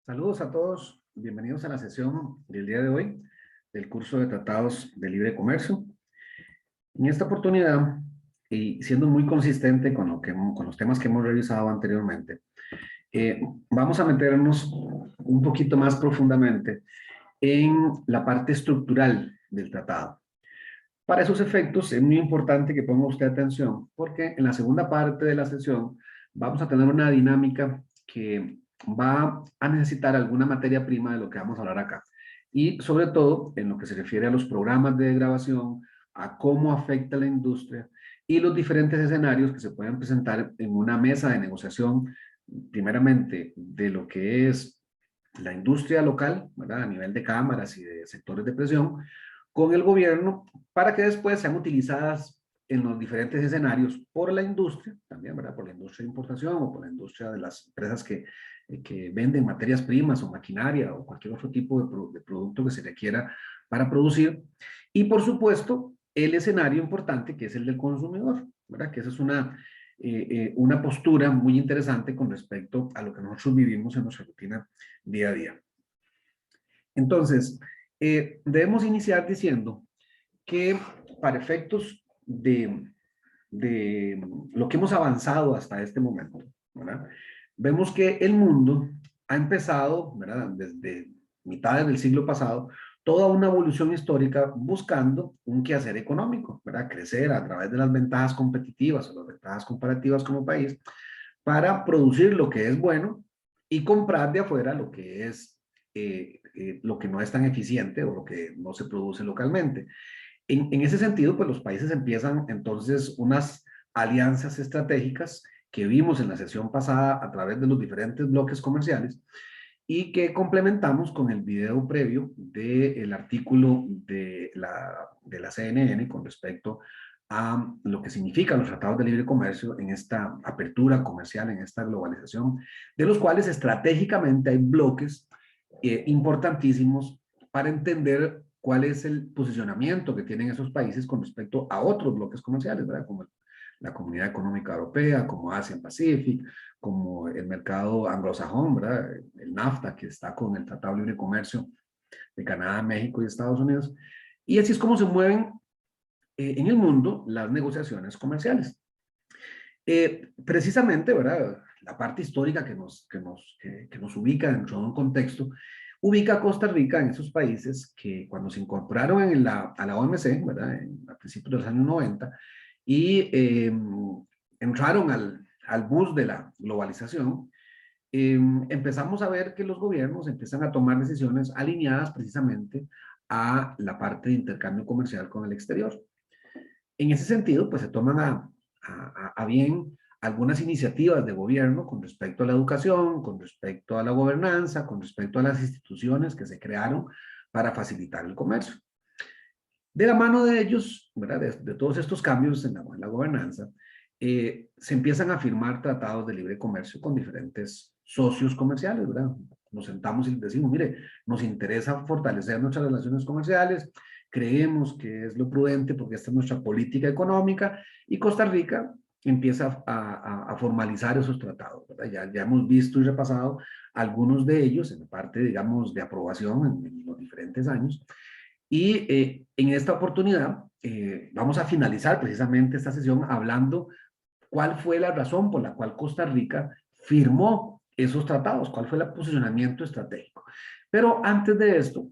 Saludos a todos, bienvenidos a la sesión del día de hoy del curso de Tratados de Libre Comercio. En esta oportunidad, y siendo muy consistente con los temas que hemos revisado anteriormente, vamos a meternos un poquito más profundamente en la parte estructural del tratado. Para esos efectos es muy importante que ponga usted atención, porque en la segunda parte de la sesión vamos a tener una dinámica que va a necesitar alguna materia prima de lo que vamos a hablar acá. Y sobre todo en lo que se refiere a los programas de grabación, a cómo afecta la industria y los diferentes escenarios que se pueden presentar en una mesa de negociación, primeramente de lo que es la industria local, ¿verdad? A nivel de cámaras y de sectores de presión, con el gobierno, para que después sean utilizadas en los diferentes escenarios por la industria, también, ¿verdad? Por la industria de importación o por la industria de las empresas que venden materias primas o maquinaria o cualquier otro tipo de producto que se requiera para producir. Y por supuesto, el escenario importante que es el del consumidor, ¿verdad? Que esa es una postura muy interesante con respecto a lo que nosotros vivimos en nuestra rutina día a día. Entonces, debemos iniciar diciendo que para efectos de lo que hemos avanzado hasta este momento, ¿verdad? Vemos que el mundo ha empezado, ¿verdad? Desde mitades del siglo pasado, toda una evolución histórica buscando un quehacer económico, ¿verdad? Crecer a través de las ventajas competitivas o las ventajas comparativas como país para producir lo que es bueno y comprar de afuera lo que no es tan eficiente o lo que no se produce localmente. En ese sentido, pues los países empiezan entonces unas alianzas estratégicas que vimos en la sesión pasada a través de los diferentes bloques comerciales y que complementamos con el video previo del artículo de la CNN con respecto a lo que significan los tratados de libre comercio en esta apertura comercial, en esta globalización, de los cuales estratégicamente hay bloques importantísimos para entender cuál es el posicionamiento que tienen esos países con respecto a otros bloques comerciales, ¿verdad? Como la Comunidad Económica Europea, como Asia Pacific, como el mercado anglosajón, ¿verdad? El NAFTA, que está con el Tratado de Libre Comercio de Canadá, México y Estados Unidos. Y así es como se mueven en el mundo las negociaciones comerciales. Precisamente, ¿verdad? La parte histórica que nos ubica dentro de un contexto, ubica a Costa Rica en esos países que cuando se incorporaron a la OMC, ¿verdad? A principios de los años 90, y entraron al bus de la globalización, empezamos a ver que los gobiernos empiezan a tomar decisiones alineadas precisamente a la parte de intercambio comercial con el exterior. En ese sentido, pues se toman a bien algunas iniciativas de gobierno con respecto a la educación, con respecto a la gobernanza, con respecto a las instituciones que se crearon para facilitar el comercio. De la mano de ellos, ¿verdad? De todos estos cambios en la gobernanza, se empiezan a firmar tratados de libre comercio con diferentes socios comerciales, ¿verdad? Nos sentamos y decimos, mire, nos interesa fortalecer nuestras relaciones comerciales, creemos que es lo prudente porque esta es nuestra política económica y Costa Rica empieza a formalizar esos tratados, ¿verdad? Ya hemos visto y repasado algunos de ellos en la parte, digamos, de aprobación en los diferentes años. Y en esta oportunidad vamos a finalizar precisamente esta sesión hablando cuál fue la razón por la cual Costa Rica firmó esos tratados, cuál fue el posicionamiento estratégico. Pero antes de esto,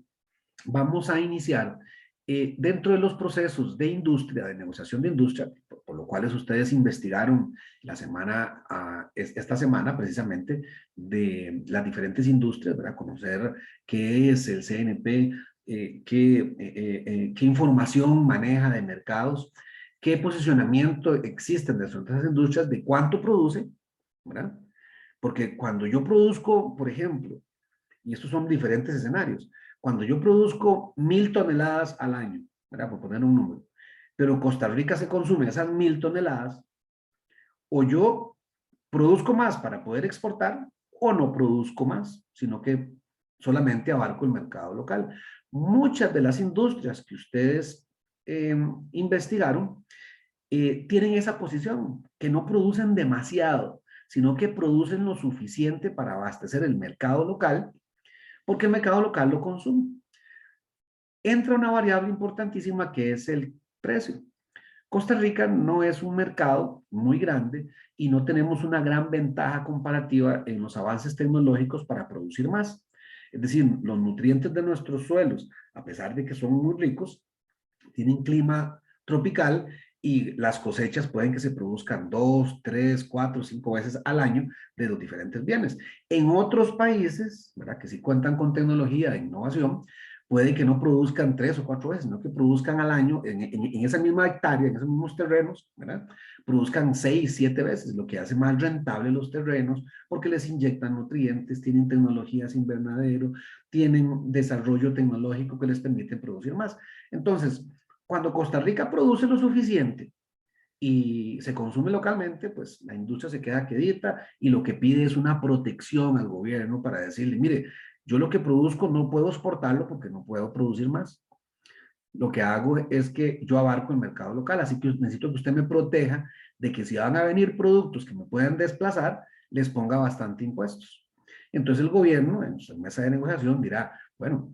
vamos a iniciar dentro de los procesos de industria, de negociación de industria, por lo cuales ustedes investigaron esta semana precisamente de las diferentes industrias, ¿verdad? Conocer qué es el CNP, qué información maneja de mercados, qué posicionamiento existe en las otras industrias, de cuánto produce, ¿verdad? Porque cuando yo produzco, por ejemplo, y estos son diferentes escenarios, cuando yo produzco 1.000 toneladas al año, ¿verdad? Por poner un número, pero Costa Rica se consume esas 1.000 toneladas, o yo produzco más para poder exportar, o no produzco más, sino que solamente abarco el mercado local. Muchas de las industrias que ustedes investigaron tienen esa posición, que no producen demasiado, sino que producen lo suficiente para abastecer el mercado local porque el mercado local lo consume. Entra una variable importantísima que es el precio. Costa Rica no es un mercado muy grande y no tenemos una gran ventaja comparativa en los avances tecnológicos para producir más. Es decir, los nutrientes de nuestros suelos, a pesar de que son muy ricos, tienen clima tropical y las cosechas pueden que se produzcan 2, 3, 4, 5 veces al año de los diferentes bienes. En otros países, ¿verdad?, que sí cuentan con tecnología de innovación, puede que no produzcan 3 o 4 veces, sino que produzcan al año en esa misma hectárea, en esos mismos terrenos, ¿verdad?, produzcan 6, 7 veces, lo que hace más rentable los terrenos porque les inyectan nutrientes, tienen tecnologías invernadero, tienen desarrollo tecnológico que les permite producir más. Entonces, cuando Costa Rica produce lo suficiente y se consume localmente, pues la industria se queda quedita y lo que pide es una protección al gobierno para decirle, mire, yo lo que produzco no puedo exportarlo porque no puedo producir más. Lo que hago es que yo abarco el mercado local, así que necesito que usted me proteja de que si van a venir productos que me puedan desplazar, les ponga bastante impuestos. Entonces el gobierno en su mesa de negociación dirá, bueno,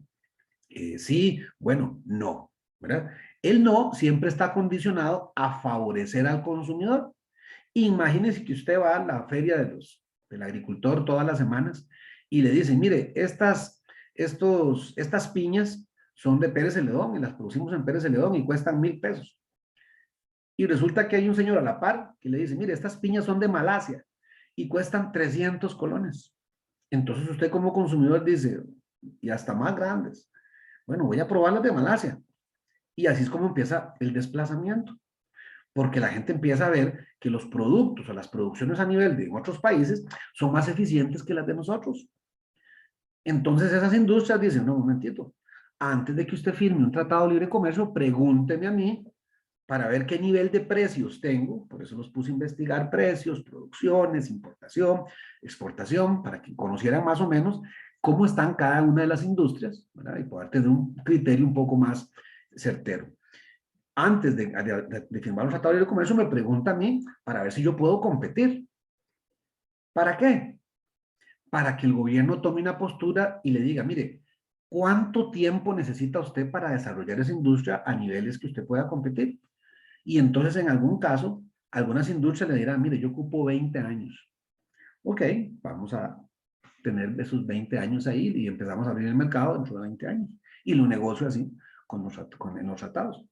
sí, bueno, no, ¿verdad? El no siempre está condicionado a favorecer al consumidor. Imagínese que usted va a la feria del agricultor todas las semanas y le dicen, mire, estas piñas son de Pérez Celedón y las producimos en Pérez Celedón y cuestan 1,000 pesos. Y resulta que hay un señor a la par que le dice, mire, estas piñas son de Malasia y cuestan 300 colones. Entonces usted como consumidor dice, y hasta más grandes, bueno, voy a probar las de Malasia. Y así es como empieza el desplazamiento, porque la gente empieza a ver que los productos o las producciones a nivel de otros países son más eficientes que las de nosotros. Entonces esas industrias dicen, no, un momentito, antes de que usted firme un tratado de libre comercio, pregúnteme a mí para ver qué nivel de precios tengo, por eso los puse a investigar precios, producciones, importación, exportación, para que conocieran más o menos cómo están cada una de las industrias, ¿verdad?, y poder tener un criterio un poco más certero. Antes de firmar un tratado de libre comercio, me pregunta a mí para ver si yo puedo competir. ¿Para qué? Para que el gobierno tome una postura y le diga, mire, ¿cuánto tiempo necesita usted para desarrollar esa industria a niveles que usted pueda competir? Y entonces, en algún caso, algunas industrias le dirán, mire, yo ocupo 20 años. Ok, vamos a tener esos 20 años ahí y empezamos a abrir el mercado dentro de 20 años. Y lo negocio así en los tratados.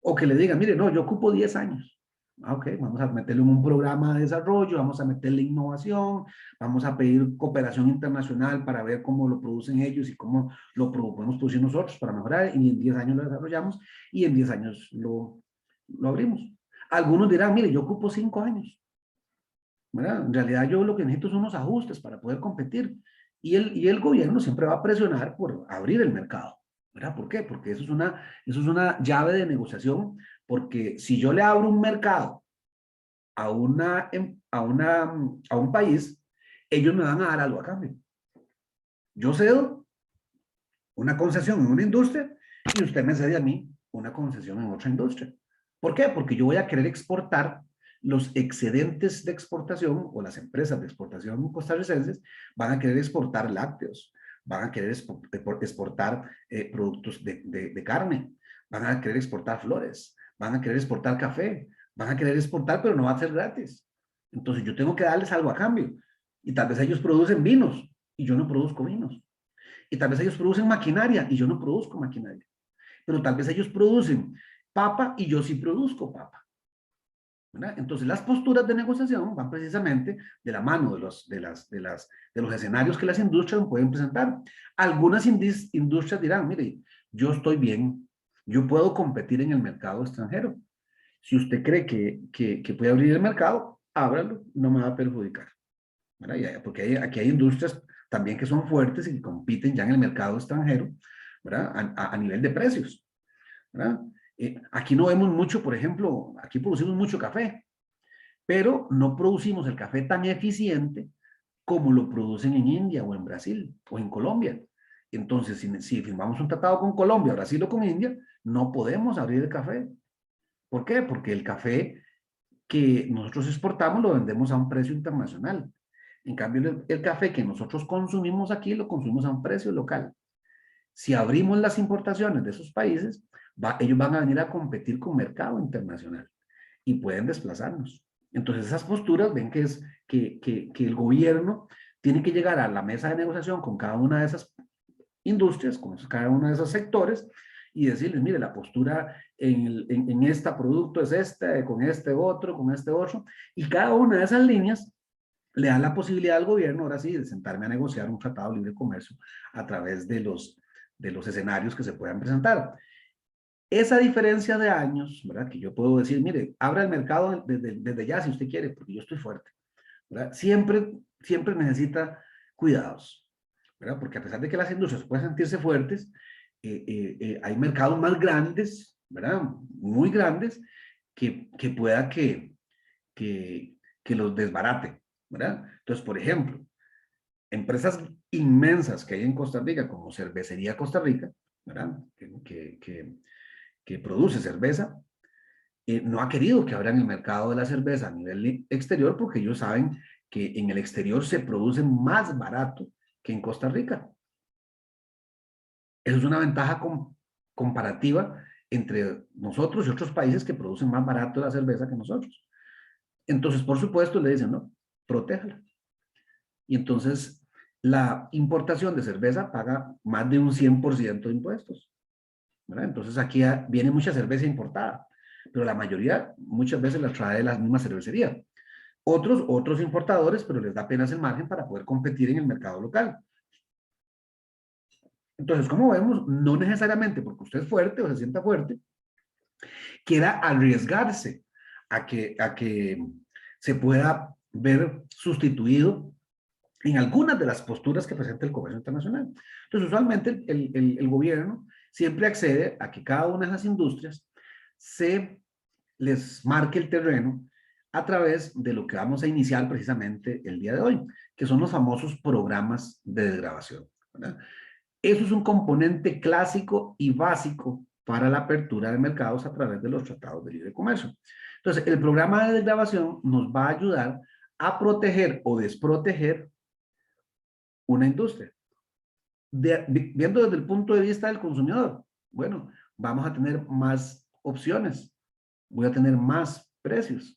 O que le digan, mire, no, yo ocupo 10 años. Ok, vamos a meterle un programa de desarrollo, vamos a meterle innovación, vamos a pedir cooperación internacional para ver cómo lo producen ellos y cómo podemos producir nosotros para mejorar, y en 10 años lo desarrollamos y en 10 años lo abrimos. Algunos dirán, mire, yo ocupo 5 años, ¿verdad? En realidad yo lo que necesito son unos ajustes para poder competir. Y el gobierno siempre va a presionar por abrir el mercado, ¿verdad? ¿Por qué? Porque eso es una llave de negociación, porque si yo le abro un mercado a un país, ellos me van a dar algo a cambio. Yo cedo una concesión en una industria y usted me cede a mí una concesión en otra industria. ¿Por qué? Porque yo voy a querer exportar los excedentes de exportación, o las empresas de exportación costarricenses van a querer exportar lácteos, van a querer exportar productos de carne, van a querer exportar flores, van a querer exportar café, van a querer exportar, pero no va a ser gratis. Entonces yo tengo que darles algo a cambio. Y tal vez ellos producen vinos y yo no produzco vinos. Y tal vez ellos producen maquinaria y yo no produzco maquinaria. Pero tal vez ellos producen papa y yo sí produzco papa, ¿verdad? Entonces las posturas de negociación van precisamente de la mano de los escenarios que las industrias pueden presentar. Algunas industrias dirán, mire, yo estoy bien, yo puedo competir en el mercado extranjero. Si usted cree que puede abrir el mercado, ábralo, no me va a perjudicar, ¿verdad? Porque aquí hay industrias también que son fuertes y que compiten ya en el mercado extranjero, ¿verdad? A nivel de precios, ¿verdad? Aquí no vemos mucho, por ejemplo, aquí producimos mucho café, pero no producimos el café tan eficiente como lo producen en India o en Brasil o en Colombia. Entonces, si firmamos un tratado con Colombia, Brasil o con India, no podemos abrir el café. ¿Por qué? Porque el café que nosotros exportamos lo vendemos a un precio internacional. En cambio, el café que nosotros consumimos aquí lo consumimos a un precio local. Si abrimos las importaciones de esos países, ellos van a venir a competir con mercado internacional y pueden desplazarnos. Entonces, esas posturas ven que es que el gobierno tiene que llegar a la mesa de negociación con cada una de esas industrias, con cada uno de esos sectores, y decirles, mire, la postura en este producto es esta, con este otro, y cada una de esas líneas le da la posibilidad al gobierno, ahora sí, de sentarme a negociar un tratado de libre comercio a través de los escenarios que se puedan presentar. Esa diferencia de años, ¿verdad? Que yo puedo decir, mire, abra el mercado desde ya si usted quiere, porque yo estoy fuerte, ¿verdad? Siempre necesita cuidados, ¿verdad? Porque a pesar de que las industrias pueden sentirse fuertes, hay mercados más grandes, ¿verdad? Muy grandes, que pueda que los desbarate, ¿verdad? Entonces, por ejemplo, empresas inmensas que hay en Costa Rica, como Cervecería Costa Rica, ¿verdad? Que produce cerveza, no ha querido que abran el mercado de la cerveza a nivel exterior porque ellos saben que en el exterior se produce más barato que en Costa Rica. Eso es una ventaja comparativa entre nosotros y otros países que producen más barato la cerveza que nosotros. Entonces, por supuesto, le dicen, no, protéjala. Y entonces, la importación de cerveza paga más de un 100% de impuestos, ¿verdad? Entonces, aquí viene mucha cerveza importada, pero la mayoría muchas veces la trae de la misma cervecería. Otros importadores, pero les da apenas el margen para poder competir en el mercado local. Entonces, como vemos, no necesariamente porque usted es fuerte o se sienta fuerte, quiera arriesgarse a que se pueda ver sustituido en algunas de las posturas que presenta el comercio internacional. Entonces, usualmente el gobierno siempre accede a que cada una de las industrias se les marque el terreno a través de lo que vamos a iniciar precisamente el día de hoy, que son los famosos programas de desgravación, ¿verdad? Eso es un componente clásico y básico para la apertura de mercados a través de los tratados de libre comercio. Entonces, el programa de desgravación nos va a ayudar a proteger o desproteger una industria. Viendo desde el punto de vista del consumidor, bueno, vamos a tener más opciones, voy a tener más precios,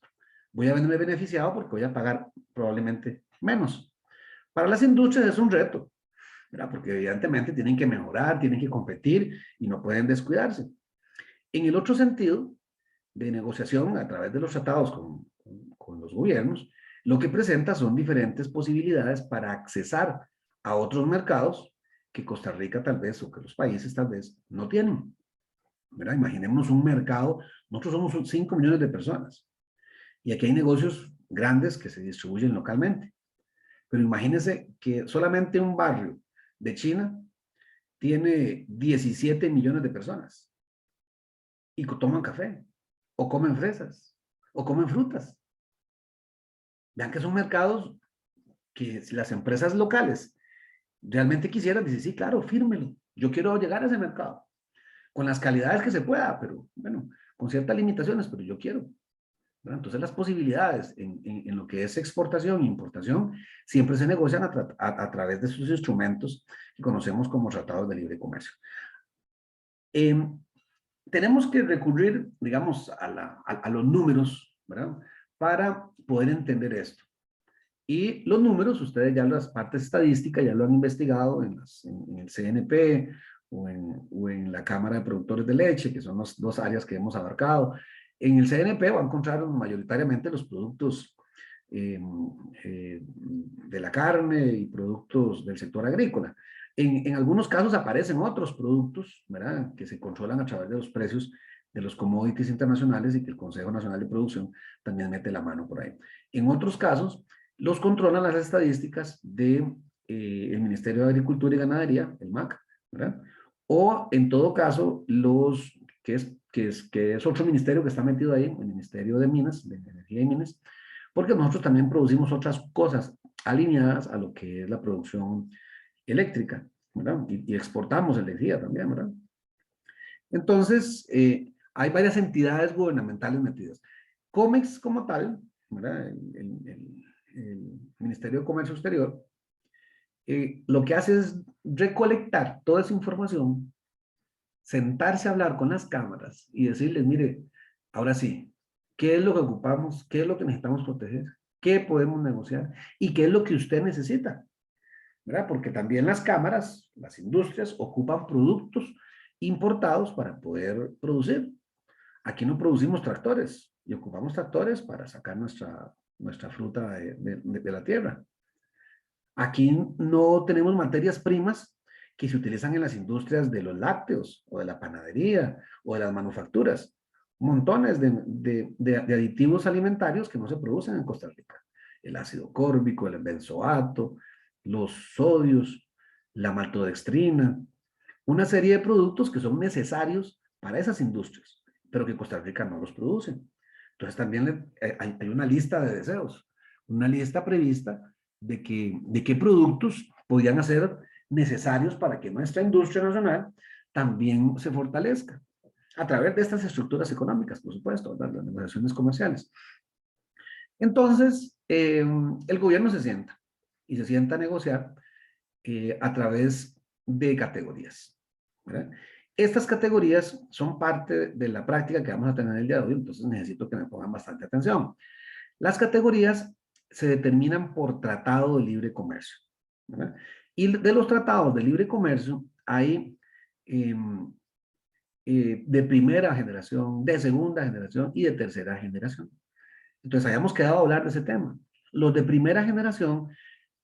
voy a verme beneficiado porque voy a pagar probablemente menos. Para las industrias es un reto, ¿verdad? Porque evidentemente tienen que mejorar, tienen que competir y no pueden descuidarse. En el otro sentido, de negociación a través de los tratados con los gobiernos, lo que presenta son diferentes posibilidades para accesar a otros mercados que Costa Rica tal vez o que los países tal vez no tienen, ¿verdad? Imaginémonos un mercado, nosotros somos 5 millones de personas y aquí hay negocios grandes que se distribuyen localmente, pero imagínense que solamente un barrio de China tiene 17 millones de personas y toman café, o comen fresas, o comen frutas. Vean que son mercados que si las empresas locales realmente quisieran, dicen, sí, claro, fírmelo, yo quiero llegar a ese mercado, con las calidades que se pueda, pero bueno, con ciertas limitaciones, pero yo quiero. ¿Verdad? Entonces las posibilidades en lo que es exportación e importación siempre se negocian a través de esos instrumentos que conocemos como tratados de libre comercio. Tenemos que recurrir, digamos, a los números, ¿verdad? Para poder entender esto. Y los números, ustedes ya las partes estadísticas ya lo han investigado en el CNP o en la Cámara de Productores de Leche, que son las dos áreas que hemos abarcado. En el CNP van a encontrar mayoritariamente los productos de la carne y productos del sector agrícola. En algunos casos aparecen otros productos, ¿verdad? Que se controlan a través de los precios de los commodities internacionales y que el Consejo Nacional de Producción también mete la mano por ahí. En otros casos, los controlan las estadísticas de el Ministerio de Agricultura y Ganadería, el MAC, ¿verdad? O en todo caso, que es otro ministerio que está metido ahí, el Ministerio de Minas, de Energía y Minas, porque nosotros también producimos otras cosas alineadas a lo que es la producción eléctrica, ¿verdad? Y exportamos energía también, ¿verdad? Entonces, hay varias entidades gubernamentales metidas. COMEX como tal, ¿verdad? el Ministerio de Comercio Exterior, lo que hace es recolectar toda esa información, sentarse a hablar con las cámaras y decirles, mire, ahora sí, ¿qué es lo que ocupamos? ¿Qué es lo que necesitamos proteger? ¿Qué podemos negociar? ¿Y qué es lo que usted necesita? ¿Verdad? Porque también las cámaras, las industrias, ocupan productos importados para poder producir. Aquí no producimos tractores y ocupamos tractores para sacar nuestra fruta de la tierra. Aquí no tenemos materias primas que se utilizan en las industrias de los lácteos o de la panadería o de las manufacturas. Montones de aditivos alimentarios que no se producen en Costa Rica. El ácido córbico, el benzoato, los sodios, la maltodextrina, una serie de productos que son necesarios para esas industrias, pero que Costa Rica no los produce. Entonces también hay una lista de deseos, una lista prevista de qué productos podrían ser necesarios para que nuestra industria nacional también se fortalezca a través de estas estructuras económicas, por supuesto, las negociaciones comerciales. Entonces, el gobierno se sienta a negociar a través de categorías, ¿verdad? Estas categorías son parte de la práctica que vamos a tener el día de hoy, entonces necesito que me pongan bastante atención. Las categorías se determinan por tratado de libre comercio, ¿verdad? Y de los tratados de libre comercio hay de primera generación, de segunda generación y de tercera generación. Entonces hayamos quedado a hablar de ese tema. Los de primera generación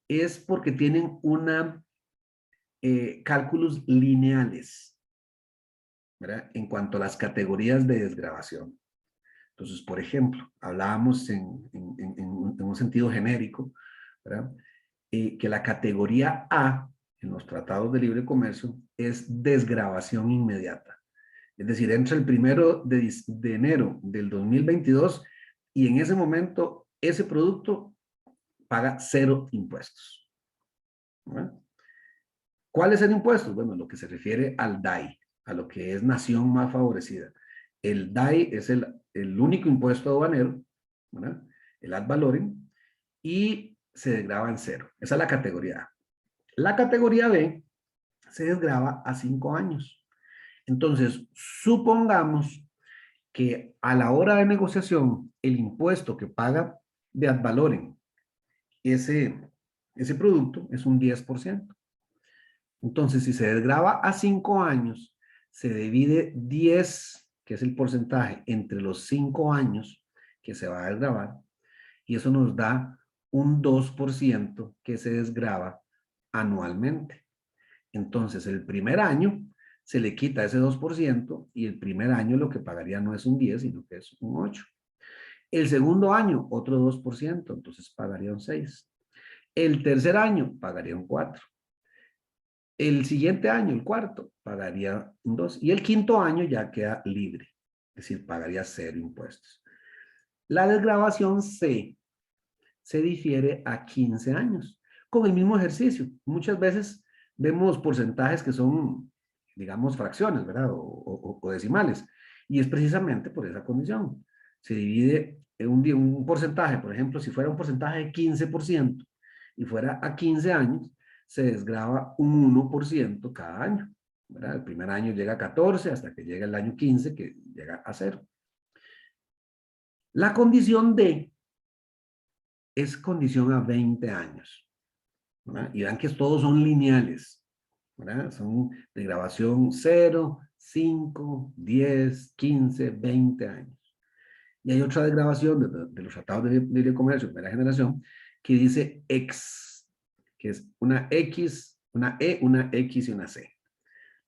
es porque tienen cálculos lineales, ¿verdad? En cuanto a las categorías de desgravación. Entonces, por ejemplo, hablábamos en un sentido genérico, ¿verdad? Que la categoría A en los tratados de libre comercio es desgravación inmediata. Es decir, entra el 1 de enero del 2022 y en ese momento ese producto paga 0 impuestos, ¿verdad? ¿Cuál es el impuesto? Bueno, lo que se refiere al DAI, a lo que es nación más favorecida. El DAI es el único impuesto aduanero, ¿verdad? El ad valorem, y se desgrava en 0. Esa es la categoría A. La categoría B se desgrava a 5 años. Entonces, supongamos que a la hora de negociación, el impuesto que paga de ad valorem ese producto es un 10%. Entonces, si se desgrava a 5 años, se divide 10, que es el porcentaje, entre los 5 años que se va a desgravar, y eso nos da un 2% que se desgrava anualmente. Entonces, el primer año se le quita ese 2% y el primer año lo que pagaría no es un 10, sino que es un 8. El segundo año, otro 2%, entonces pagaría un 6. El tercer año, pagaría un 4. El siguiente año, el cuarto, pagaría un 2. Y el quinto año ya queda libre. Es decir, pagaría 0 impuestos. La desgravación C se difiere a 15 años. Con el mismo ejercicio. Muchas veces vemos porcentajes que son, digamos, fracciones, ¿verdad? O decimales. Y es precisamente por esa condición. Se divide en un porcentaje, por ejemplo, si fuera un porcentaje de 15% y fuera a 15 años, se desgrava un 1% cada año, ¿verdad? El primer año llega a 14 hasta que llega el año 15 que llega a 0. La condición D es condición a 20 años, ¿verdad? Y vean que todos son lineales, ¿verdad? Son de grabación 0, 5, 10, 15, 20 años. Y hay otra desgravación de los tratados de libre comercio de primera generación que dice X, que es una X, una E, una X y una C,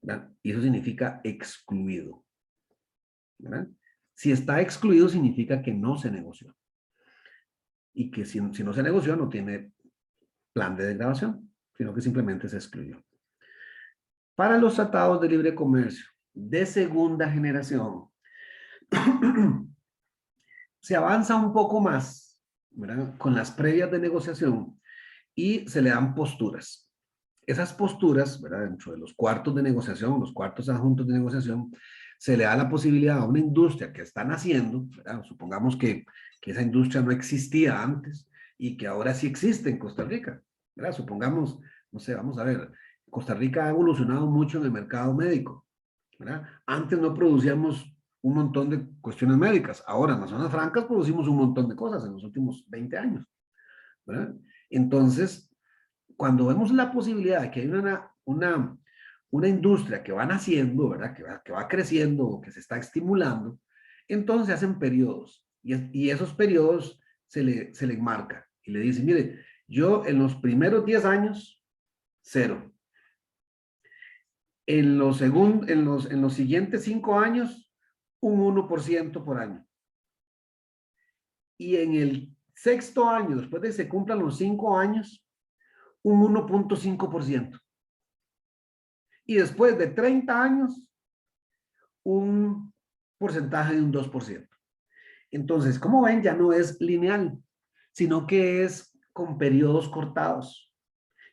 ¿verdad? Y eso significa excluido, ¿verdad? Si está excluido significa que no se negoció. Y que si no se negoció no tiene plan de desgravación, sino que simplemente se excluyó. Para los tratados de libre comercio de segunda generación, se avanza un poco más, ¿verdad? Con las previas de negociación y se le dan posturas. Esas posturas, ¿verdad? Dentro de los cuartos de negociación, los cuartos adjuntos de negociación, se le da la posibilidad a una industria que está naciendo, ¿verdad? Supongamos que esa industria no existía antes y que ahora sí existe en Costa Rica, ¿verdad? Supongamos, no sé, vamos a ver, Costa Rica ha evolucionado mucho en el mercado médico, ¿verdad? Antes no producíamos un montón de cuestiones médicas, ahora en las zonas francas producimos un montón de cosas en los últimos 20 años, ¿verdad? Entonces, cuando vemos la posibilidad de que hay una industria que va naciendo, ¿verdad? Que va creciendo, que se está estimulando, entonces se hacen periodos y esos periodos se le enmarca y le dice, mire, yo en los primeros 10 años, cero. En los siguientes 5 años, un 1% por año. Y en el sexto año, después de que se cumplan los 5 años, un 1.5%. Y después de 30 años, un porcentaje de un 2%. Entonces, como ven, ya no es lineal, sino que es con periodos cortados.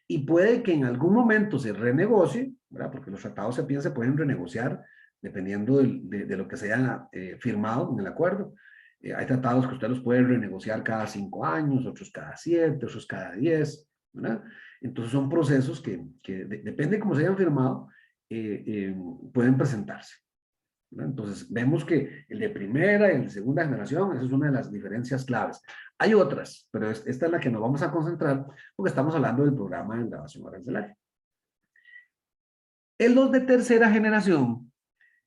Y puede que en algún momento se renegocie, ¿verdad? Porque los tratados se pueden renegociar dependiendo de lo que se haya firmado en el acuerdo. Hay tratados que usted los puede renegociar cada 5 años, otros cada 7, otros cada 10, ¿verdad? Entonces son procesos que depende de cómo se hayan firmado, pueden presentarse, ¿verdad? Entonces vemos que el de primera y el de segunda generación, esa es una de las diferencias claves. Hay otras, pero esta es la que nos vamos a concentrar porque estamos hablando del programa de grabación arancelaria. Los de tercera generación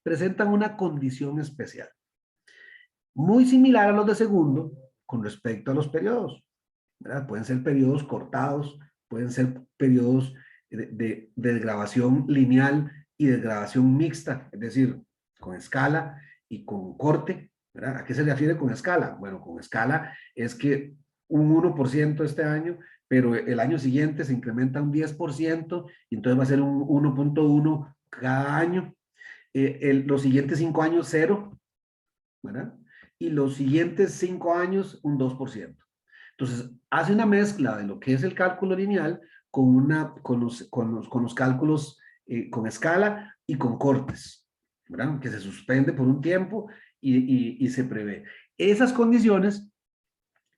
presentan una condición especial, muy similar a los de segundo con respecto a los periodos, ¿verdad? Pueden ser periodos cortados, pueden ser periodos de grabación lineal y de grabación mixta, es decir, con escala y con corte, ¿verdad? ¿A qué se refiere con escala? Bueno, con escala es que un 1% este año, pero el año siguiente se incrementa un 10% y entonces va a ser un 1.1 cada año. Los siguientes 5 años, cero, ¿verdad? Y los siguientes 5 años, un 2%. Entonces, hace una mezcla de lo que es el cálculo lineal con los cálculos con escala y con cortes, ¿verdad? Que se suspende por un tiempo y se prevé. Esas condiciones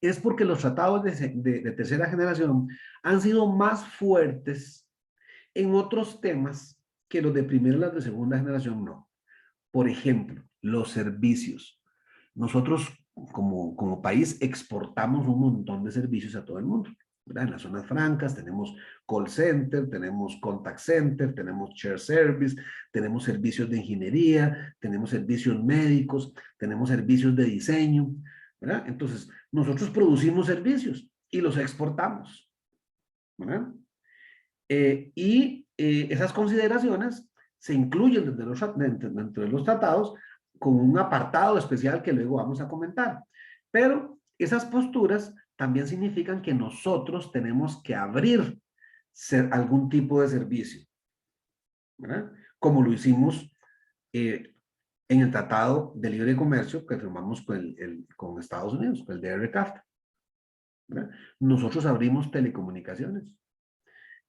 es porque los tratados de tercera generación han sido más fuertes en otros temas que los de primera y las de segunda generación no. Por ejemplo, los servicios. Nosotros como país exportamos un montón de servicios a todo el mundo, ¿verdad? En las zonas francas tenemos call center, tenemos contact center, tenemos share service, tenemos servicios de ingeniería, tenemos servicios médicos, tenemos servicios de diseño, ¿verdad? Entonces, nosotros producimos servicios y los exportamos, ¿verdad? Esas consideraciones se incluyen dentro de los tratados con un apartado especial que luego vamos a comentar. Pero esas posturas también significan que nosotros tenemos que abrir algún tipo de servicio, ¿verdad? Como lo hicimos en el Tratado de Libre Comercio que firmamos con Estados Unidos, con el DR-CAFTA, ¿verdad? Nosotros abrimos telecomunicaciones.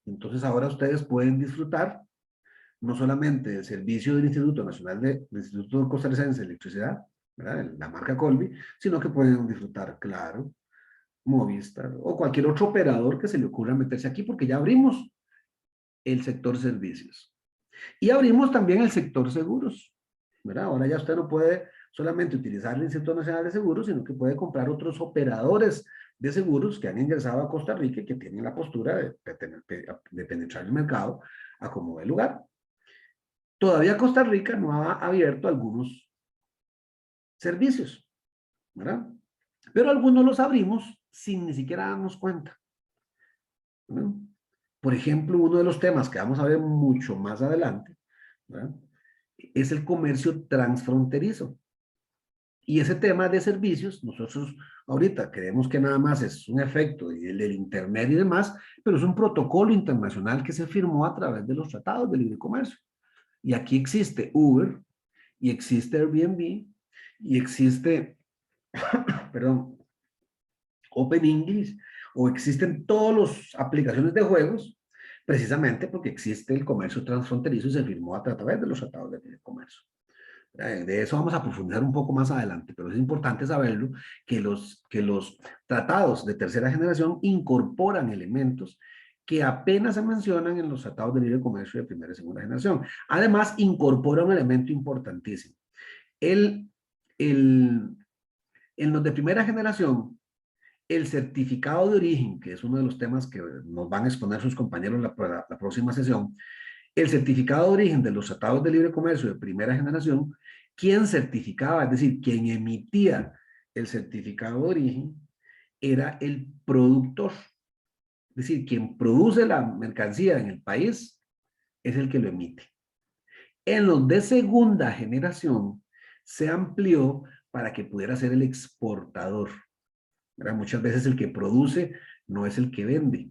Entonces ahora ustedes pueden disfrutar no solamente del servicio del Instituto Nacional del Instituto Costarricense de Electricidad, ¿verdad? La marca Colby, sino que pueden disfrutar Claro, Movistar o cualquier otro operador que se le ocurra meterse aquí porque ya abrimos el sector servicios. Y abrimos también el sector seguros, ¿verdad? Ahora ya usted no puede solamente utilizar el Instituto Nacional de Seguros, sino que puede comprar otros operadores de seguros que han ingresado a Costa Rica y que tienen la postura de penetrar el mercado a como de lugar. Todavía Costa Rica no ha abierto algunos servicios, ¿verdad? Pero algunos los abrimos sin ni siquiera darnos cuenta, ¿verdad? Por ejemplo, uno de los temas que vamos a ver mucho más adelante, ¿verdad? Es el comercio transfronterizo. Y ese tema de servicios, nosotros ahorita creemos que nada más es un efecto del Internet y demás, pero es un protocolo internacional que se firmó a través de los tratados de libre comercio. Y aquí existe Uber, y existe Airbnb, y existe, perdón, Open English, o existen todas las aplicaciones de juegos, precisamente porque existe el comercio transfronterizo y se firmó a través de los tratados de libre comercio. De eso vamos a profundizar un poco más adelante, pero es importante saberlo, que los tratados de tercera generación incorporan elementos que apenas se mencionan en los tratados de libre comercio de primera y segunda generación. Además, incorpora un elemento importantísimo. El, el, en los de primera generación, el certificado de origen, que es uno de los temas que nos van a exponer sus compañeros la próxima sesión, el certificado de origen de los tratados de libre comercio de primera generación, quien certificaba, es decir, quien emitía el certificado de origen, era el productor. Es decir, quien produce la mercancía en el país es el que lo emite. En los de segunda generación se amplió para que pudiera ser el exportador. ¿Verdad? Muchas veces el que produce no es el que vende.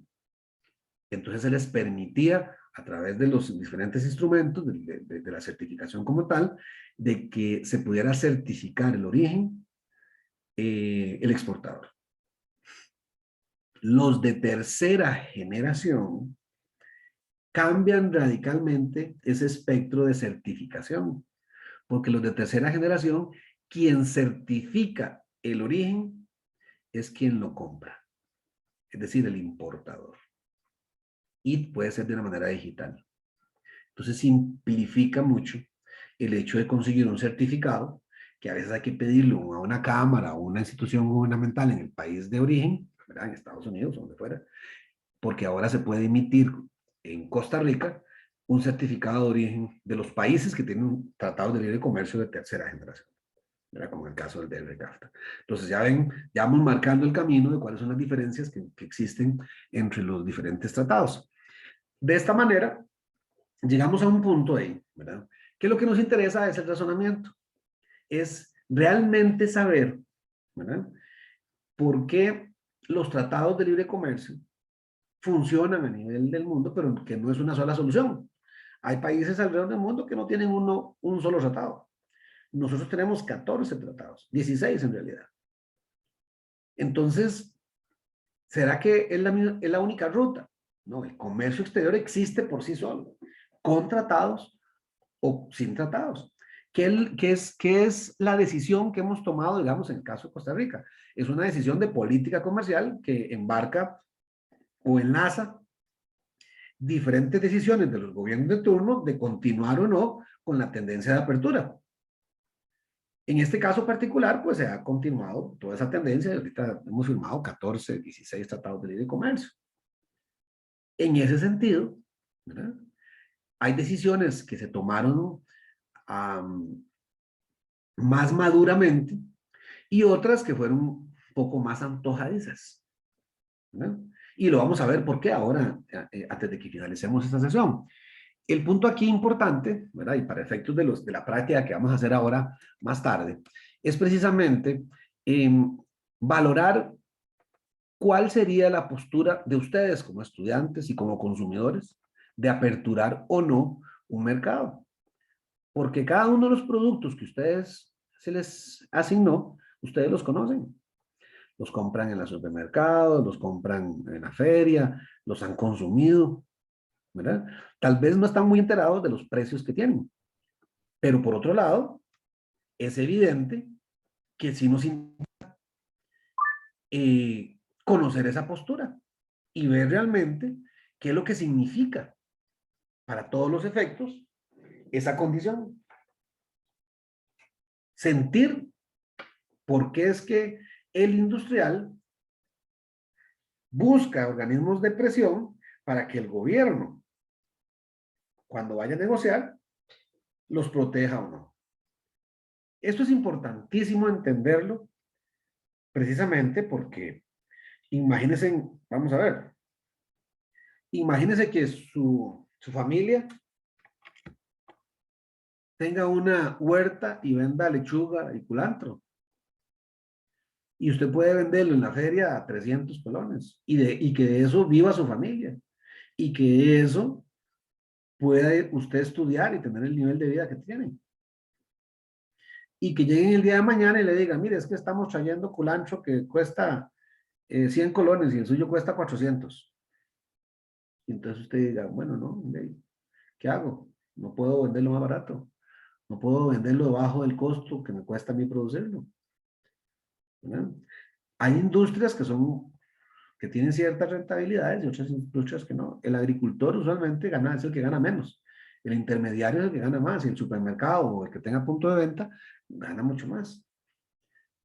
Entonces se les permitía, a través de los diferentes instrumentos de la certificación como tal, de que se pudiera certificar el origen, el exportador. Los de tercera generación cambian radicalmente ese espectro de certificación, porque los de tercera generación, quien certifica el origen es quien lo compra, es decir, el importador. Y puede ser de una manera digital. Entonces simplifica mucho el hecho de conseguir un certificado, que a veces hay que pedirlo a una cámara o una institución gubernamental en el país de origen, ¿verdad? En Estados Unidos o donde fuera, porque ahora se puede emitir en Costa Rica un certificado de origen de los países que tienen tratados de libre comercio de tercera generación, ¿verdad? Como en el caso del DRCAFTA. Entonces ya ven, ya vamos marcando el camino de cuáles son las diferencias que existen entre los diferentes tratados. De esta manera, llegamos a un punto ahí, ¿verdad? Que lo que nos interesa es el razonamiento, es realmente saber, ¿verdad? Por qué los tratados de libre comercio funcionan a nivel del mundo, pero que no es una sola solución. Hay países alrededor del mundo que no tienen un solo tratado. Nosotros tenemos 14 tratados, 16 en realidad. Entonces, ¿será que es la única ruta? No, el comercio exterior existe por sí solo, con tratados o sin tratados. ¿Qué es la decisión que hemos tomado, digamos, en el caso de Costa Rica? Es una decisión de política comercial que embarca o enlaza diferentes decisiones de los gobiernos de turno de continuar o no con la tendencia de apertura. En este caso particular, pues se ha continuado toda esa tendencia y ahorita hemos firmado 14, 16 tratados de libre comercio. En ese sentido, ¿verdad? Hay decisiones que se tomaron más maduramente y otras que fueron un poco más antojadizas, ¿verdad? Y lo vamos a ver por qué ahora, antes de que finalicemos esta sesión. El punto aquí importante, ¿verdad? Y para efectos de la práctica que vamos a hacer ahora más tarde, es precisamente valorar cuál sería la postura de ustedes como estudiantes y como consumidores de aperturar o no un mercado. Porque cada uno de los productos que ustedes se les asignó, ustedes los conocen. Los compran en los supermercados, los compran en la feria, los han consumido, ¿verdad? Tal vez no están muy enterados de los precios que tienen, pero por otro lado, es evidente que sí nos interesa conocer esa postura y ver realmente qué es lo que significa para todos los efectos esa condición. Sentir por qué es que el industrial busca organismos de presión para que el gobierno, cuando vaya a negociar, los proteja o no. Esto es importantísimo entenderlo precisamente porque imagínense, vamos a ver, imagínense que su familia tenga una huerta y venda lechuga y culantro. Y usted puede venderlo en la feria a 300 colones y que de eso viva su familia y que eso pueda usted estudiar y tener el nivel de vida que tiene. Y que lleguen el día de mañana y le digan, mire, es que estamos trayendo culantro que cuesta 100 colones y el suyo cuesta 400. Y entonces usted diga, bueno, no, ¿qué hago? No puedo venderlo más barato. No puedo venderlo debajo del costo que me cuesta a mí producirlo, ¿verdad? Hay industrias que tienen ciertas rentabilidades y otras industrias que no. El agricultor usualmente es el que gana menos. El intermediario es el que gana más y el supermercado o el que tenga punto de venta gana mucho más.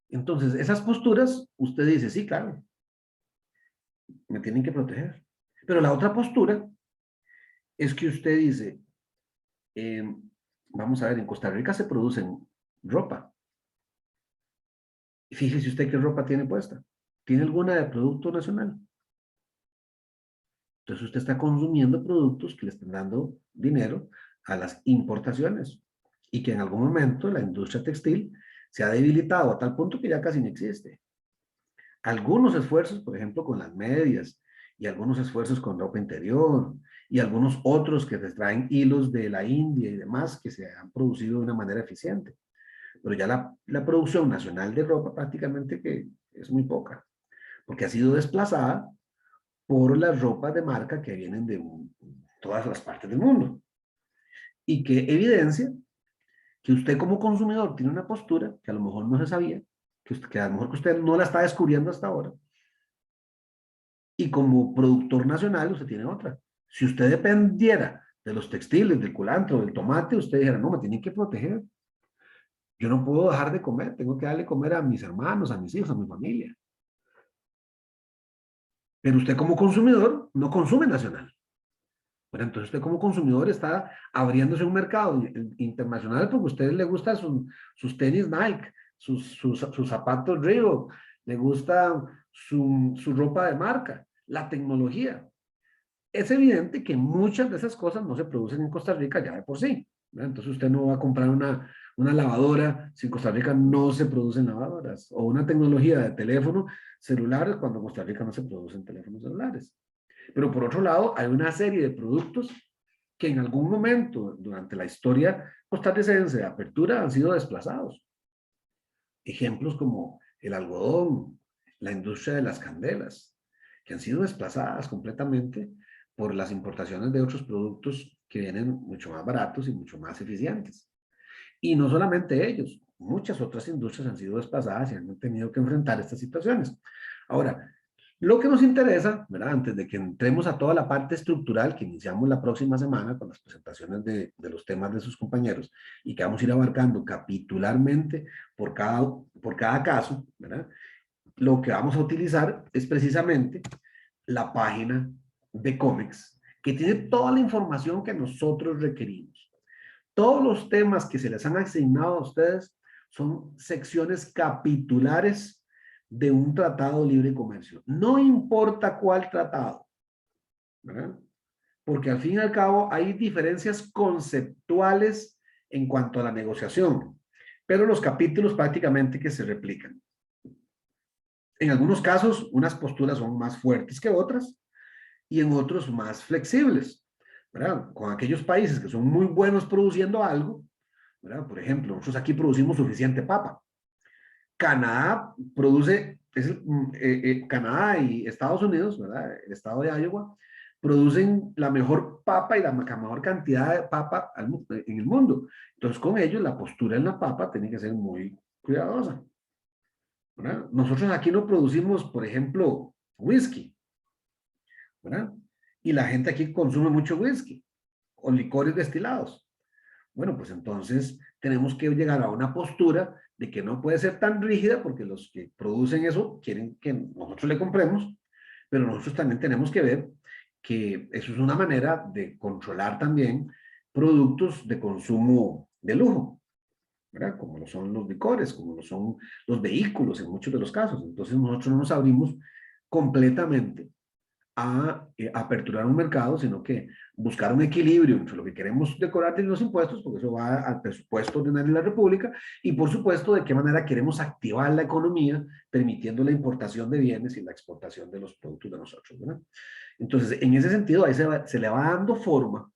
Entonces, esas posturas, usted dice, sí, claro, me tienen que proteger. Pero la otra postura es que usted dice, eh, vamos a ver, en Costa Rica se producen ropa. Fíjese usted qué ropa tiene puesta. ¿Tiene alguna de producto nacional? Entonces usted está consumiendo productos que le están dando dinero a las importaciones y que en algún momento la industria textil se ha debilitado a tal punto que ya casi no existe. Algunos esfuerzos, por ejemplo, con las medias y algunos esfuerzos con ropa interior y algunos otros que se traen hilos de la India y demás que se han producido de una manera eficiente. Pero ya la producción nacional de ropa prácticamente que es muy poca, porque ha sido desplazada por las ropas de marca que vienen de todas las partes del mundo y que evidencia que usted como consumidor tiene una postura que a lo mejor no se sabía, que a lo mejor que usted no la está descubriendo hasta ahora, y como productor nacional usted tiene otra. Si usted dependiera de los textiles, del culantro, del tomate, usted dijera, no, me tienen que proteger. Yo no puedo dejar de comer, tengo que darle comer a mis hermanos, a mis hijos, a mi familia. Pero usted como consumidor no consume nacional. Bueno, entonces usted como consumidor está abriéndose un mercado internacional porque a usted le gustan sus tenis Nike, sus zapatos Reebok, le gusta su ropa de marca, la tecnología. Es evidente que muchas de esas cosas no se producen en Costa Rica ya de por sí, ¿verdad? Entonces usted no va a comprar una lavadora si en Costa Rica no se producen lavadoras, o una tecnología de teléfono celulares cuando en Costa Rica no se producen teléfonos celulares. Pero por otro lado, hay una serie de productos que en algún momento durante la historia costarricense de apertura han sido desplazados. Ejemplos como el algodón, la industria de las candelas, que han sido desplazadas completamente por las importaciones de otros productos que vienen mucho más baratos y mucho más eficientes. Y no solamente ellos, muchas otras industrias han sido desplazadas y han tenido que enfrentar estas situaciones. Ahora, lo que nos interesa, ¿verdad? Antes de que entremos a toda la parte estructural que iniciamos la próxima semana con las presentaciones de los temas de sus compañeros y que vamos a ir abarcando capitularmente por cada caso, ¿verdad? Lo que vamos a utilizar es precisamente la página de cómics que tiene toda la información que nosotros requerimos. Todos los temas que se les han asignado a ustedes son secciones capitulares de un tratado de libre comercio. No importa cuál tratado, ¿verdad? Porque al fin y al cabo hay diferencias conceptuales en cuanto a la negociación, pero los capítulos prácticamente que se replican. En algunos casos, unas posturas son más fuertes que otras y en otros más flexibles, ¿verdad? Con aquellos países que son muy buenos produciendo algo, ¿verdad? Por ejemplo, nosotros aquí producimos suficiente papa. Canadá produce, Canadá y Estados Unidos, ¿verdad? El estado de Iowa, producen la mejor papa y la mejor cantidad de papa en el mundo. Entonces, con ellos, la postura en la papa tiene que ser muy cuidadosa, ¿verdad? Nosotros aquí no producimos, por ejemplo, whisky, ¿verdad? Y la gente aquí consume mucho whisky o licores destilados. Bueno, pues entonces tenemos que llegar a una postura de que no puede ser tan rígida porque los que producen eso quieren que nosotros le compremos, pero nosotros también tenemos que ver que eso es una manera de controlar también productos de consumo de lujo, ¿verdad? Como lo son los licores, como lo son los vehículos en muchos de los casos. Entonces nosotros no nos abrimos completamente a aperturar un mercado, sino que buscar un equilibrio entre lo que queremos decorar de los impuestos, porque eso va al presupuesto ordinario de la República, y por supuesto de qué manera queremos activar la economía, permitiendo la importación de bienes y la exportación de los productos de nosotros, ¿verdad? Entonces, en ese sentido, ahí se le va dando forma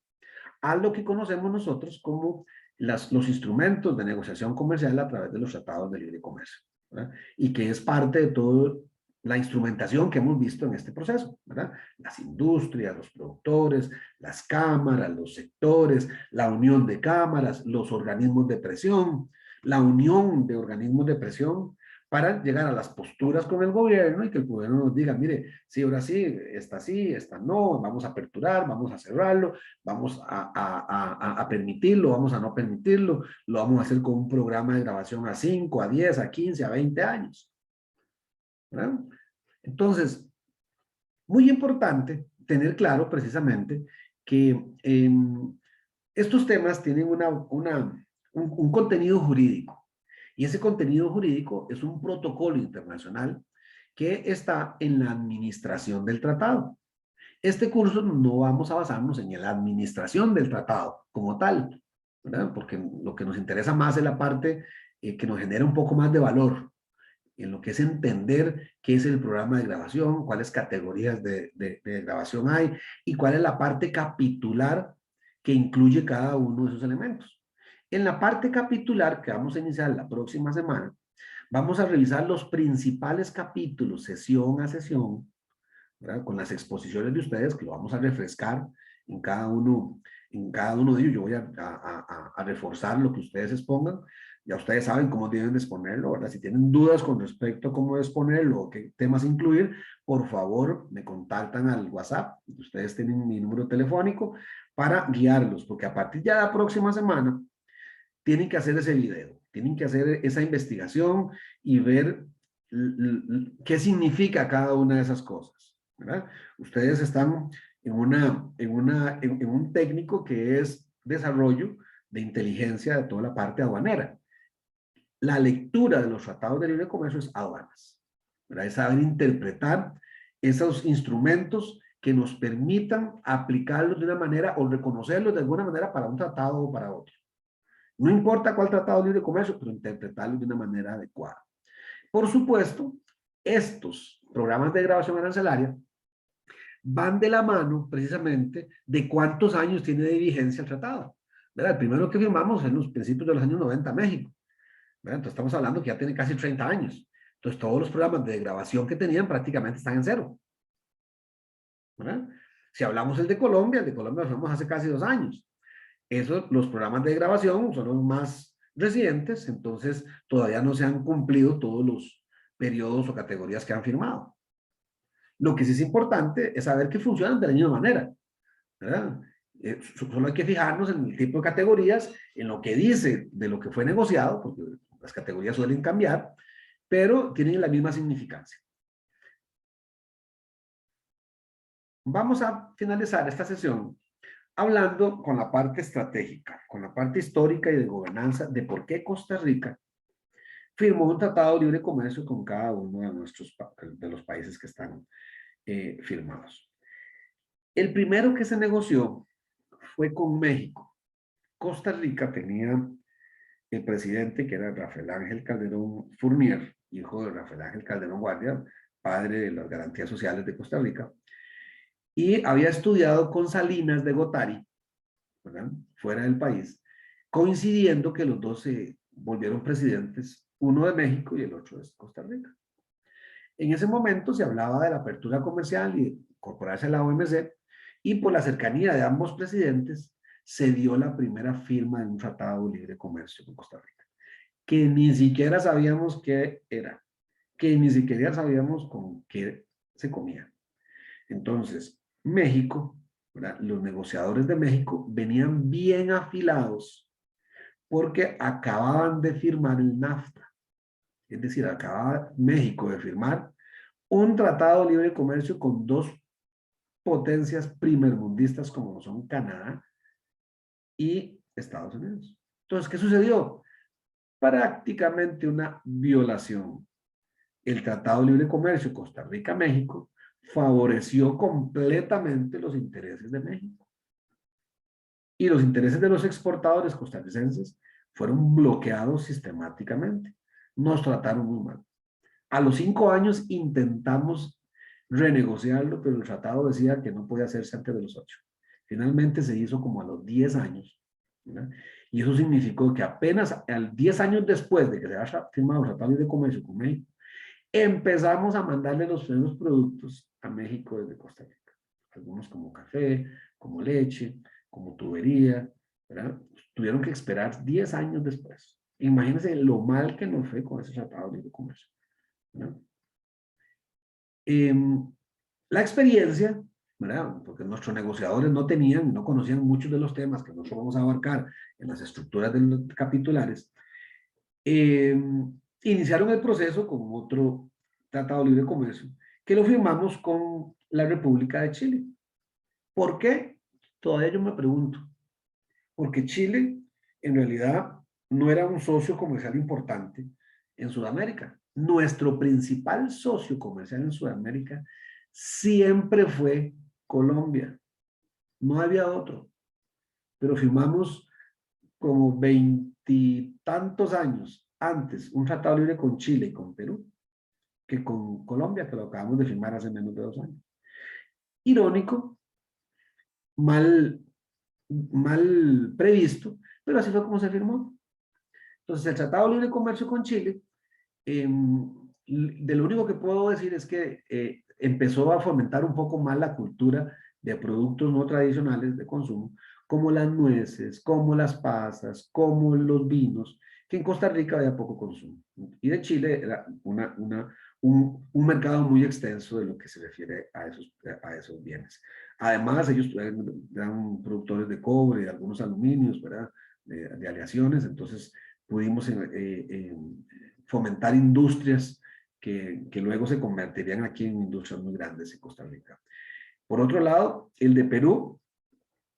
a lo que conocemos nosotros como los instrumentos de negociación comercial a través de los tratados de libre comercio, ¿verdad? Y que es parte de todo la instrumentación que hemos visto en este proceso, ¿verdad? Las industrias, los productores, las cámaras, los sectores, la unión de cámaras, los organismos de presión, la unión de organismos de presión para llegar a las posturas con el gobierno y que el gobierno nos diga, mire, sí, ahora sí, esta no, vamos a aperturar, vamos a cerrarlo, vamos a permitirlo, vamos a no permitirlo, lo vamos a hacer con un programa de grabación a 5, a 10, a 15, a 20 años. ¿Verdad? Entonces, muy importante tener claro precisamente que estos temas tienen un contenido jurídico y ese contenido jurídico es un protocolo internacional que está en la administración del tratado. Este curso no vamos a basarnos en la administración del tratado como tal, ¿verdad? Porque lo que nos interesa más es la parte que nos genera un poco más de valor, en lo que es entender qué es el programa de grabación, cuáles categorías de grabación hay y cuál es la parte capitular que incluye cada uno de esos elementos. En la parte capitular que vamos a iniciar la próxima semana, vamos a revisar los principales capítulos, sesión a sesión, ¿verdad? Con las exposiciones de ustedes, que lo vamos a refrescar en cada uno de ellos. Yo voy a reforzar lo que ustedes expongan. Ya ustedes saben cómo deben de exponerlo, ¿verdad? Si tienen dudas con respecto a cómo exponerlo o qué temas incluir, por favor me contactan al WhatsApp. Ustedes tienen mi número telefónico para guiarlos, porque a partir ya de la próxima semana tienen que hacer ese video, tienen que hacer esa investigación y ver qué significa cada una de esas cosas, ¿verdad? Ustedes están en un técnico que es desarrollo de inteligencia de toda la parte aduanera. La lectura de los tratados de libre comercio es aduanas, ¿verdad? Es saber interpretar esos instrumentos que nos permitan aplicarlos de una manera o reconocerlos de alguna manera para un tratado o para otro. No importa cuál tratado de libre comercio, pero interpretarlos de una manera adecuada. Por supuesto, estos programas de grabación arancelaria van de la mano precisamente de cuántos años tiene de vigencia el tratado. ¿Verdad? El primero que firmamos en los principios de los años 90 México. ¿Verdad? Entonces estamos hablando que ya tiene casi 30 años. Entonces todos los programas de grabación que tenían prácticamente están en cero. ¿Verdad? Si hablamos el de Colombia lo firmamos hace casi 2 años. Los programas de grabación son los más recientes, entonces todavía no se han cumplido todos los periodos o categorías que han firmado. Lo que sí es importante es saber que funcionan de la misma manera, ¿verdad? Solo hay que fijarnos en el tipo de categorías, en lo que dice de lo que fue negociado, porque las categorías suelen cambiar, pero tienen la misma significancia. Vamos a finalizar esta sesión hablando con la parte estratégica, con la parte histórica y de gobernanza de por qué Costa Rica firmó un tratado de libre comercio con cada uno de los países que están firmados. El primero que se negoció fue con México. Costa Rica tenía el presidente que era Rafael Ángel Calderón Fournier, hijo de Rafael Ángel Calderón Guardia, padre de las garantías sociales de Costa Rica, y había estudiado con Salinas de Gortari, ¿verdad? Fuera del país, coincidiendo que los dos se volvieron presidentes, uno de México y el otro de Costa Rica. En ese momento se hablaba de la apertura comercial y de incorporarse a la OMC, y por la cercanía de ambos presidentes se dio la primera firma de un tratado de libre comercio con Costa Rica, que ni siquiera sabíamos qué era, que ni siquiera sabíamos con qué se comía. Entonces, México, ¿verdad? Los negociadores de México venían bien afilados porque acababan de firmar el NAFTA. Es decir, acababa México de firmar un tratado de libre comercio con dos potencias primermundistas como son Canadá y Estados Unidos. Entonces, ¿qué sucedió? Prácticamente una violación. El Tratado de Libre Comercio Costa Rica-México favoreció completamente los intereses de México. Y los intereses de los exportadores costarricenses fueron bloqueados sistemáticamente. Nos trataron muy mal. A los 5 años intentamos renegociarlo, pero el tratado decía que no podía hacerse antes de los 8. Finalmente se hizo como a los 10 años, ¿verdad? Y eso significó que apenas 10 años después de que se haya firmado el Tratado de Comercio con México, empezamos a mandarle los primeros productos a México desde Costa Rica. Algunos como café, como leche, como tubería, ¿verdad? Tuvieron que esperar 10 años después. Imagínense lo mal que nos fue con ese tratado de libre comercio, ¿verdad? La experiencia, ¿verdad? Porque nuestros negociadores no tenían, no conocían muchos de los temas que nosotros vamos a abarcar en las estructuras de los capitulares, iniciaron el proceso con otro tratado de libre comercio que lo firmamos con la República de Chile. ¿Por qué? Todavía yo me pregunto. Porque Chile en realidad no era un socio comercial importante en Sudamérica. Nuestro principal socio comercial en Sudamérica siempre fue Colombia. No había otro. Pero firmamos como 20 años antes un tratado libre con Chile y con Perú que con Colombia, que lo acabamos de firmar hace menos de 2 años. Irónico, mal, mal previsto, pero así fue como se firmó. Entonces, el Tratado de Libre Comercio con Chile, de lo único que puedo decir es que empezó a fomentar un poco más la cultura de productos no tradicionales de consumo, como las nueces, como las pasas, como los vinos, que en Costa Rica había poco consumo. Y de Chile era un mercado muy extenso de lo que se refiere a esos bienes. Además, ellos eran productores de cobre, algunos aluminios, ¿verdad? De aleaciones, entonces pudimos fomentar industrias que luego se convertirían aquí en industrias muy grandes en Costa Rica. Por otro lado, el de Perú,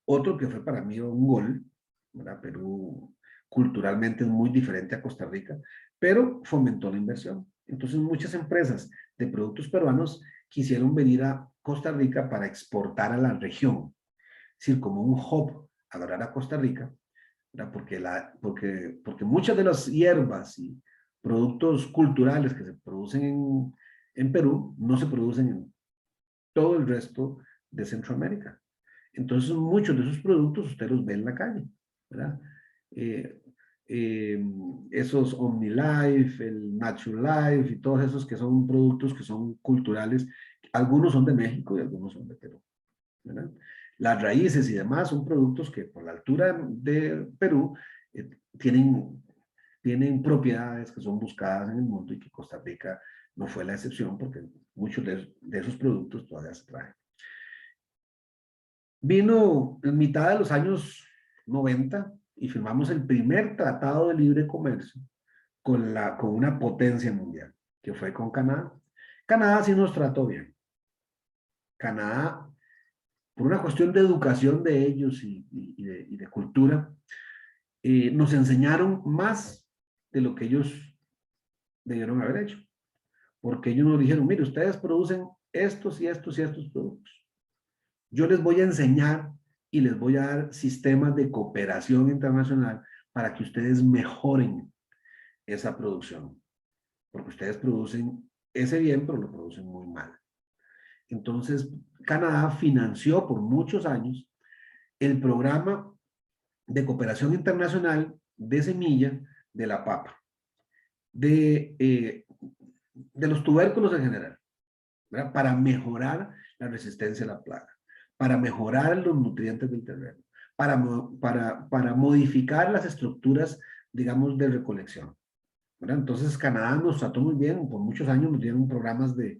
otro que fue para mí un gol, ¿verdad? Perú culturalmente es muy diferente a Costa Rica, pero fomentó la inversión. Entonces muchas empresas de productos peruanos quisieron venir a Costa Rica para exportar a la región, es decir, como un hub a adorar a Costa Rica, ¿verdad? Porque muchas de las hierbas y productos culturales que se producen en Perú no se producen en todo el resto de Centroamérica. Entonces, muchos de esos productos usted los ve en la calle, ¿verdad? Eh, esos OmniLife, el Natural Life y todos esos que son productos que son culturales, algunos son de México y algunos son de Perú, ¿verdad? Las raíces y demás son productos que por la altura de Perú tienen, tienen propiedades que son buscadas en el mundo y que Costa Rica no fue la excepción porque muchos de esos productos todavía se traen. Vino en mitad de los años 90 y firmamos el primer tratado de libre comercio con una potencia mundial, que fue con Canadá. Canadá sí nos trató bien. Canadá, por una cuestión de educación de ellos y de cultura, nos enseñaron más de lo que ellos debieron haber hecho. Porque ellos nos dijeron, mire, ustedes producen estos y estos y estos productos. Yo les voy a enseñar y les voy a dar sistemas de cooperación internacional para que ustedes mejoren esa producción. Porque ustedes producen ese bien, pero lo producen muy mal. Entonces, Canadá financió por muchos años el programa de cooperación internacional de semilla de la papa, de los tubérculos en general, ¿verdad? Para mejorar la resistencia a la plaga, para mejorar los nutrientes del terreno, para modificar las estructuras, digamos, de recolección, ¿verdad? Entonces, Canadá nos trató muy bien, por muchos años nos dieron programas de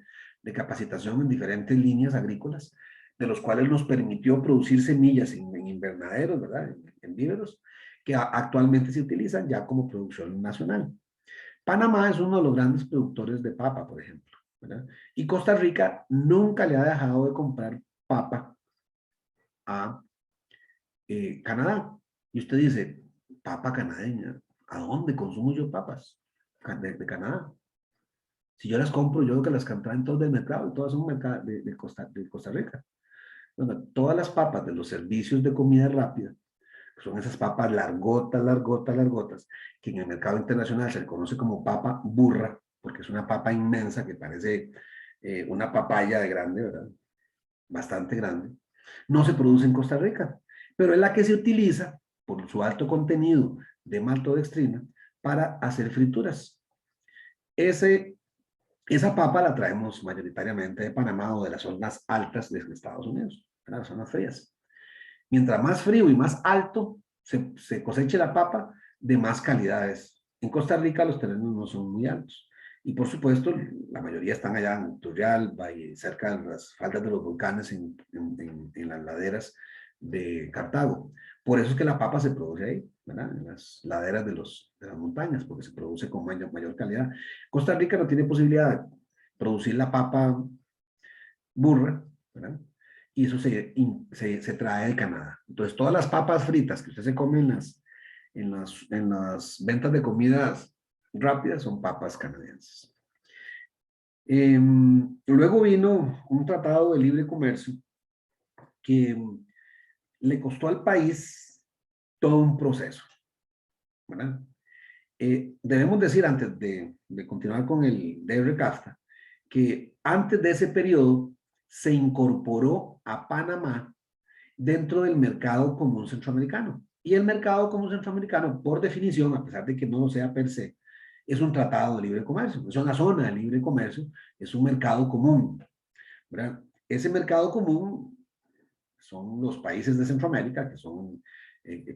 capacitación en diferentes líneas agrícolas, de los cuales nos permitió producir semillas en invernaderos, ¿verdad? En víveros, que actualmente se utilizan ya como producción nacional. Panamá es uno de los grandes productores de papa, por ejemplo, ¿verdad? Y Costa Rica nunca le ha dejado de comprar papa a Canadá. Y usted dice, papa canadeña, ¿a dónde consumo yo papas de Canadá? Si yo las compro, yo creo que las traen todas del mercado, y todas son de Costa Rica. Bueno, todas las papas de los servicios de comida rápida, que son esas papas largotas, largotas, largotas, que en el mercado internacional se le conoce como papa burra, porque es una papa inmensa que parece una papaya de grande, ¿verdad? Bastante grande. No se produce en Costa Rica, pero es la que se utiliza por su alto contenido de maltodextrina para hacer frituras. Ese Esa papa la traemos mayoritariamente de Panamá o de las zonas altas de Estados Unidos, de las zonas frías. Mientras más frío y más alto se coseche la papa, de más calidad es. En Costa Rica los terrenos no son muy altos. Y por supuesto, la mayoría están allá en Turrialba y cerca de las faldas de los volcanes en las laderas de Cartago. Por eso es que la papa se produce ahí, ¿verdad? En las laderas de las montañas, porque se produce con mayor calidad. Costa Rica no tiene posibilidad de producir la papa burra, ¿verdad? Y eso se trae de Canadá. Entonces, todas las papas fritas que usted se come en las ventas de comidas rápidas son papas canadienses. Luego vino un tratado de libre comercio que le costó al país todo un proceso, ¿verdad? Debemos decir, antes de continuar con el DR-CAFTA, que antes de ese periodo se incorporó a Panamá dentro del mercado común centroamericano. Y el mercado común centroamericano, por definición, a pesar de que no lo sea per se, es un tratado de libre comercio, es una zona de libre comercio, es un mercado común, ¿verdad? Ese mercado común son los países de Centroamérica, que son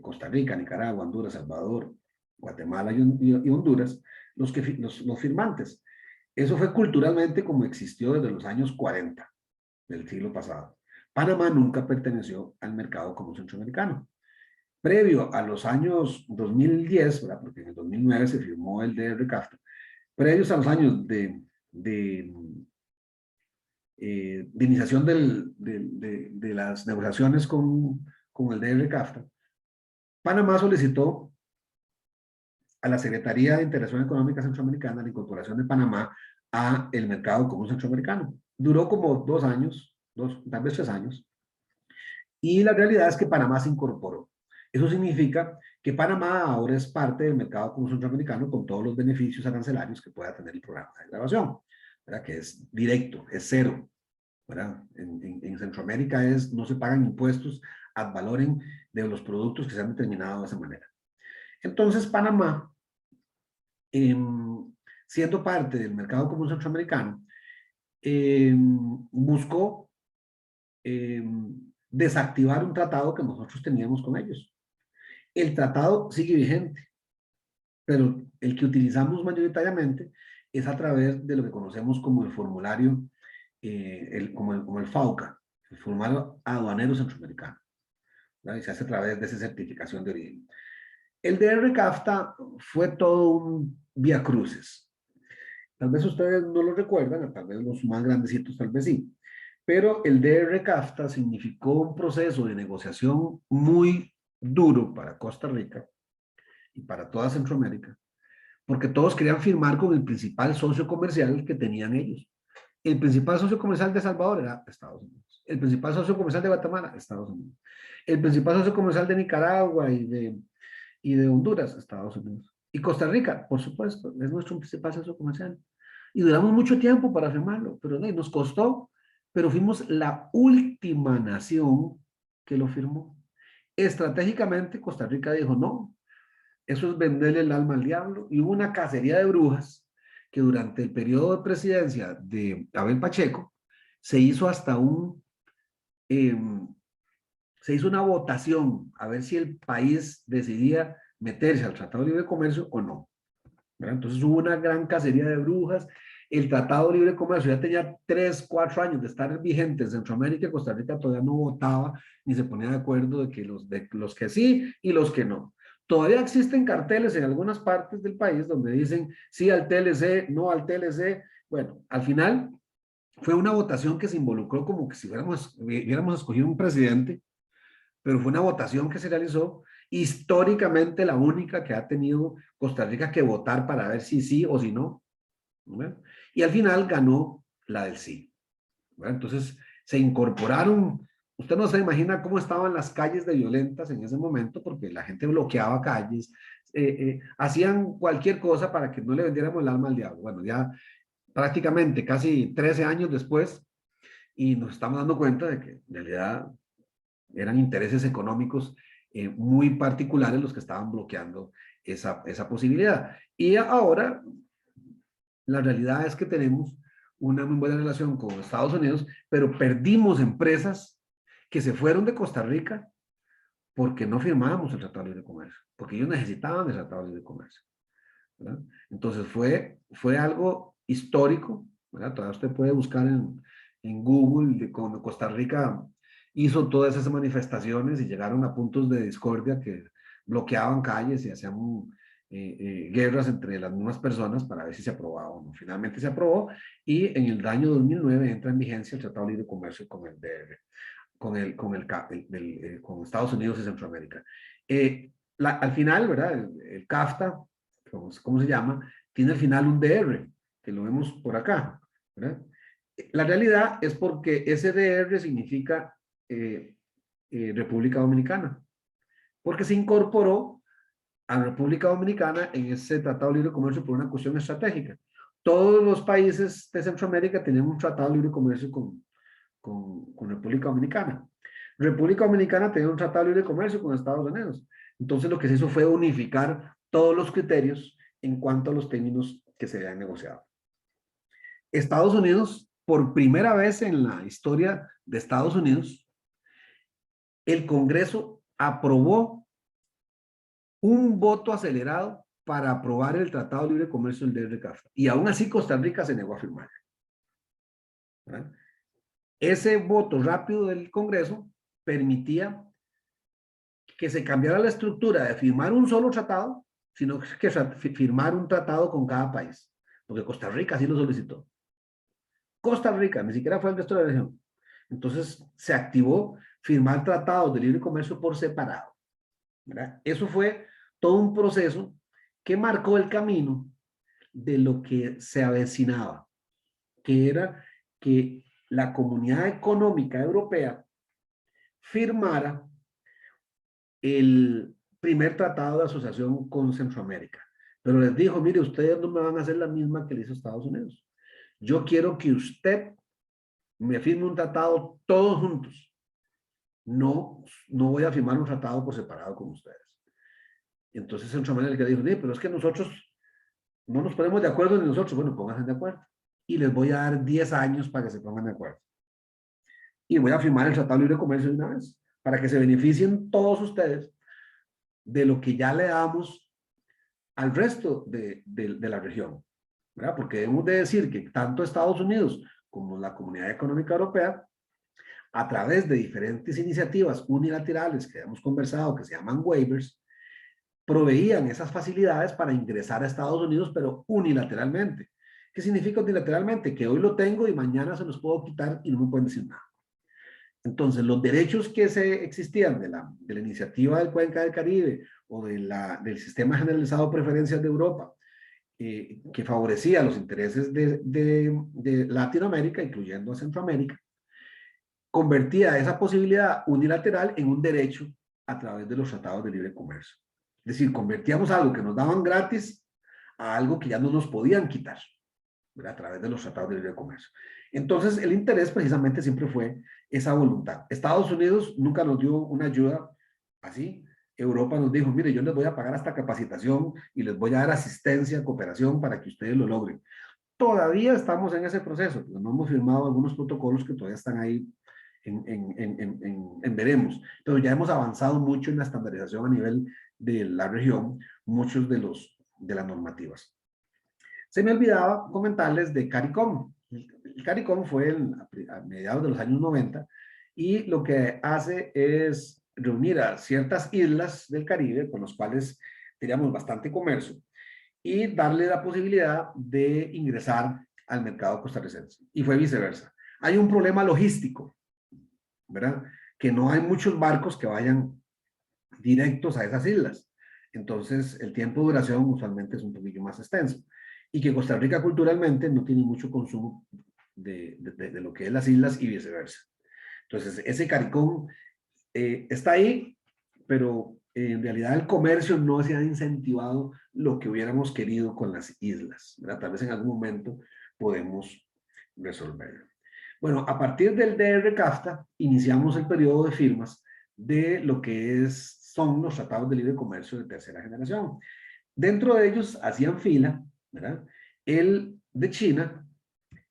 Costa Rica, Nicaragua, Honduras, Salvador, Guatemala y Honduras, los firmantes. Eso fue culturalmente como existió desde los años 40 del siglo pasado. Panamá nunca perteneció al mercado común centroamericano. Previo a los años 2010, ¿verdad? Porque en el 2009 se firmó el DR-CAFTA, previos a los años de iniciación de las negociaciones con el DR-CAFTA, Panamá solicitó a la Secretaría de Integración Económica Centroamericana la incorporación de Panamá a el mercado común centroamericano. Duró como 2 años, tal vez 3 años, y la realidad es que Panamá se incorporó. Eso significa que Panamá ahora es parte del mercado común centroamericano con todos los beneficios arancelarios que pueda tener el programa de grabación, ¿verdad? Que es directo, es cero, ¿verdad? En Centroamérica no se pagan impuestos ad valorem de los productos que se han determinado de esa manera. Entonces, Panamá, siendo parte del mercado común centroamericano, buscó desactivar un tratado que nosotros teníamos con ellos. El tratado sigue vigente, pero el que utilizamos mayoritariamente es a través de lo que conocemos como el formulario, como el FAUCA, el formulario aduanero centroamericano, ¿verdad? Y se hace a través de esa certificación de origen. El DR-CAFTA fue todo un viacrucis. Tal vez ustedes no lo recuerdan, tal vez los más grandecitos tal vez sí, pero el DR-CAFTA significó un proceso de negociación muy duro para Costa Rica y para toda Centroamérica, porque todos querían firmar con el principal socio comercial que tenían ellos. El principal socio comercial de Salvador era Estados Unidos. El principal socio comercial de Guatemala, Estados Unidos. El principal socio comercial de Nicaragua y de Honduras, Estados Unidos. Y Costa Rica, por supuesto, es nuestro principal socio comercial. Y duramos mucho tiempo para firmarlo, pero nos costó, pero fuimos la última nación que lo firmó. Estratégicamente, Costa Rica dijo, no, eso es venderle el alma al diablo. Y hubo una cacería de brujas que durante el periodo de presidencia de Abel Pacheco se hizo hasta eh, se hizo una votación a ver si el país decidía meterse al Tratado de Libre Comercio o no, ¿verdad? Entonces hubo una gran cacería de brujas. El Tratado de Libre Comercio ya tenía 3, 4 años de estar vigente en Centroamérica y Costa Rica todavía no votaba ni se ponía de acuerdo de los que sí y los que no. Todavía existen carteles en algunas partes del país donde dicen sí al TLC, no al TLC. Bueno, al final fue una votación que se involucró como que si hubiéramos escogido un presidente, pero fue una votación que se realizó históricamente la única que ha tenido Costa Rica que votar para ver si sí o si no, ¿verdad? Y al final ganó la del sí, ¿verdad? Entonces se incorporaron, usted no se imagina cómo estaban las calles de violentas en ese momento, porque la gente bloqueaba calles, hacían cualquier cosa para que no le vendiéramos el alma al diablo. Bueno, ya prácticamente casi 13 años después, y nos estamos dando cuenta de que en realidad eran intereses económicos muy particulares los que estaban bloqueando esa posibilidad. Y ahora la realidad es que tenemos una muy buena relación con Estados Unidos, pero perdimos empresas que se fueron de Costa Rica porque no firmábamos el Tratado de Libre Comercio, porque ellos necesitaban el Tratado de Libre Comercio, ¿verdad? Entonces fue algo histórico, ¿verdad? Todavía usted puede buscar en Google de cuando Costa Rica hizo todas esas manifestaciones y llegaron a puntos de discordia que bloqueaban calles y hacían guerras entre las mismas personas para ver si se aprobaba o no. Finalmente se aprobó y en el año 2009 entra en vigencia el Tratado de Libre Comercio con el DR, con Estados Unidos y Centroamérica. Al final, ¿verdad? El CAFTA, ¿cómo se llama? Tiene al final un DR, que lo vemos por acá, ¿verdad? La realidad es porque ese DR significa República Dominicana, porque se incorporó a la República Dominicana en ese Tratado de Libre Comercio por una cuestión estratégica. Todos los países de Centroamérica tenían un Tratado de Libre Comercio con República Dominicana. República Dominicana tenía un Tratado de Libre Comercio con Estados Unidos. Entonces lo que se hizo fue unificar todos los criterios en cuanto a los términos que se habían negociado. Estados Unidos, por primera vez en la historia de Estados Unidos, el Congreso aprobó un voto acelerado para aprobar el Tratado de Libre Comercio del DR-CAFTA. Y aún así Costa Rica se negó a firmar. ¿Verdad? Ese voto rápido del Congreso permitía que se cambiara la estructura de firmar un solo tratado, sino que firmar un tratado con cada país, porque Costa Rica sí lo solicitó. Costa Rica, ni siquiera fue el resto de la región. Entonces se activó firmar tratados de libre comercio por separado, ¿verdad? Eso fue todo un proceso que marcó el camino de lo que se avecinaba, que era que la Comunidad Económica Europea firmara el primer tratado de asociación con Centroamérica. Pero les dijo, mire, ustedes no me van a hacer la misma que le hizo Estados Unidos. Yo quiero que usted me firme un tratado todos juntos. No voy a firmar un tratado por separado con ustedes. Y entonces Centroamérica dijo, sí, pero es que nosotros no nos ponemos de acuerdo ni nosotros. Bueno, pónganse de acuerdo. Y les voy a dar 10 años para que se pongan de acuerdo. Y voy a firmar el Tratado de Libre Comercio de una vez, para que se beneficien todos ustedes de lo que ya le damos al resto de la región, ¿verdad? Porque debemos de decir que tanto Estados Unidos como la Comunidad Económica Europea, a través de diferentes iniciativas unilaterales que hemos conversado, que se llaman waivers, proveían esas facilidades para ingresar a Estados Unidos, pero unilateralmente. ¿Qué significa unilateralmente? Que hoy lo tengo y mañana se los puedo quitar y no me pueden decir nada. Entonces, los derechos que existían de la iniciativa del Cuenca del Caribe o del Sistema Generalizado de Preferencias de Europa, que favorecía los intereses de Latinoamérica, incluyendo a Centroamérica, convertía esa posibilidad unilateral en un derecho a través de los tratados de libre comercio. Es decir, convertíamos algo que nos daban gratis a algo que ya no nos podían quitar, ¿verdad? A través de los tratados de libre comercio. Entonces, el interés precisamente siempre fue esa voluntad. Estados Unidos nunca nos dio una ayuda así. Europa nos dijo, mire, yo les voy a pagar hasta capacitación y les voy a dar asistencia, cooperación para que ustedes lo logren. Todavía estamos en ese proceso, no hemos firmado algunos protocolos que todavía están ahí en veremos, pero ya hemos avanzado mucho en la estandarización a nivel de la región, muchos de las normativas. Se me olvidaba comentarles de CARICOM. El CARICOM fue a mediados de los años 90 y lo que hace es reunir a ciertas islas del Caribe con los cuales teníamos bastante comercio y darle la posibilidad de ingresar al mercado costarricense. Y fue viceversa. Hay un problema logístico, ¿verdad? Que no hay muchos barcos que vayan directos a esas islas. Entonces, el tiempo de duración usualmente es un poquillo más extenso. Y que Costa Rica culturalmente no tiene mucho consumo de lo que es las islas y viceversa. Entonces, ese CARICOM está ahí, pero en realidad el comercio no se ha incentivado lo que hubiéramos querido con las islas, ¿verdad? Tal vez en algún momento podemos resolverlo. Bueno, a partir del DR-CAFTA iniciamos el periodo de firmas de lo que son los tratados de libre comercio de tercera generación. Dentro de ellos hacían fila, ¿verdad? El de China,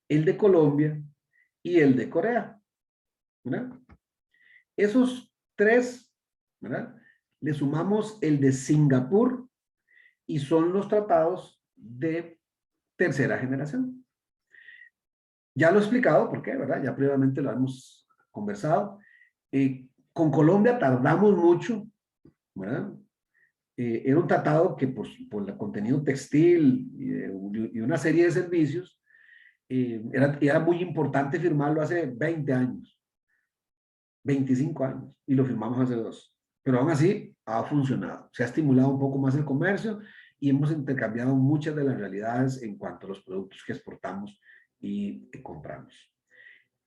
el de Colombia y el de Corea, ¿verdad? Esos tres, ¿verdad? Le sumamos el de Singapur y son los tratados de tercera generación. Ya lo he explicado por qué, ¿verdad? Ya previamente lo hemos conversado. Con Colombia tardamos mucho, ¿verdad? Era un tratado que por el contenido textil y una serie de servicios, era muy importante firmarlo hace 20 años, 25 años, y lo firmamos hace 2. Pero aún así ha funcionado. Se ha estimulado un poco más el comercio y hemos intercambiado muchas de las realidades en cuanto a los productos que exportamos y que compramos.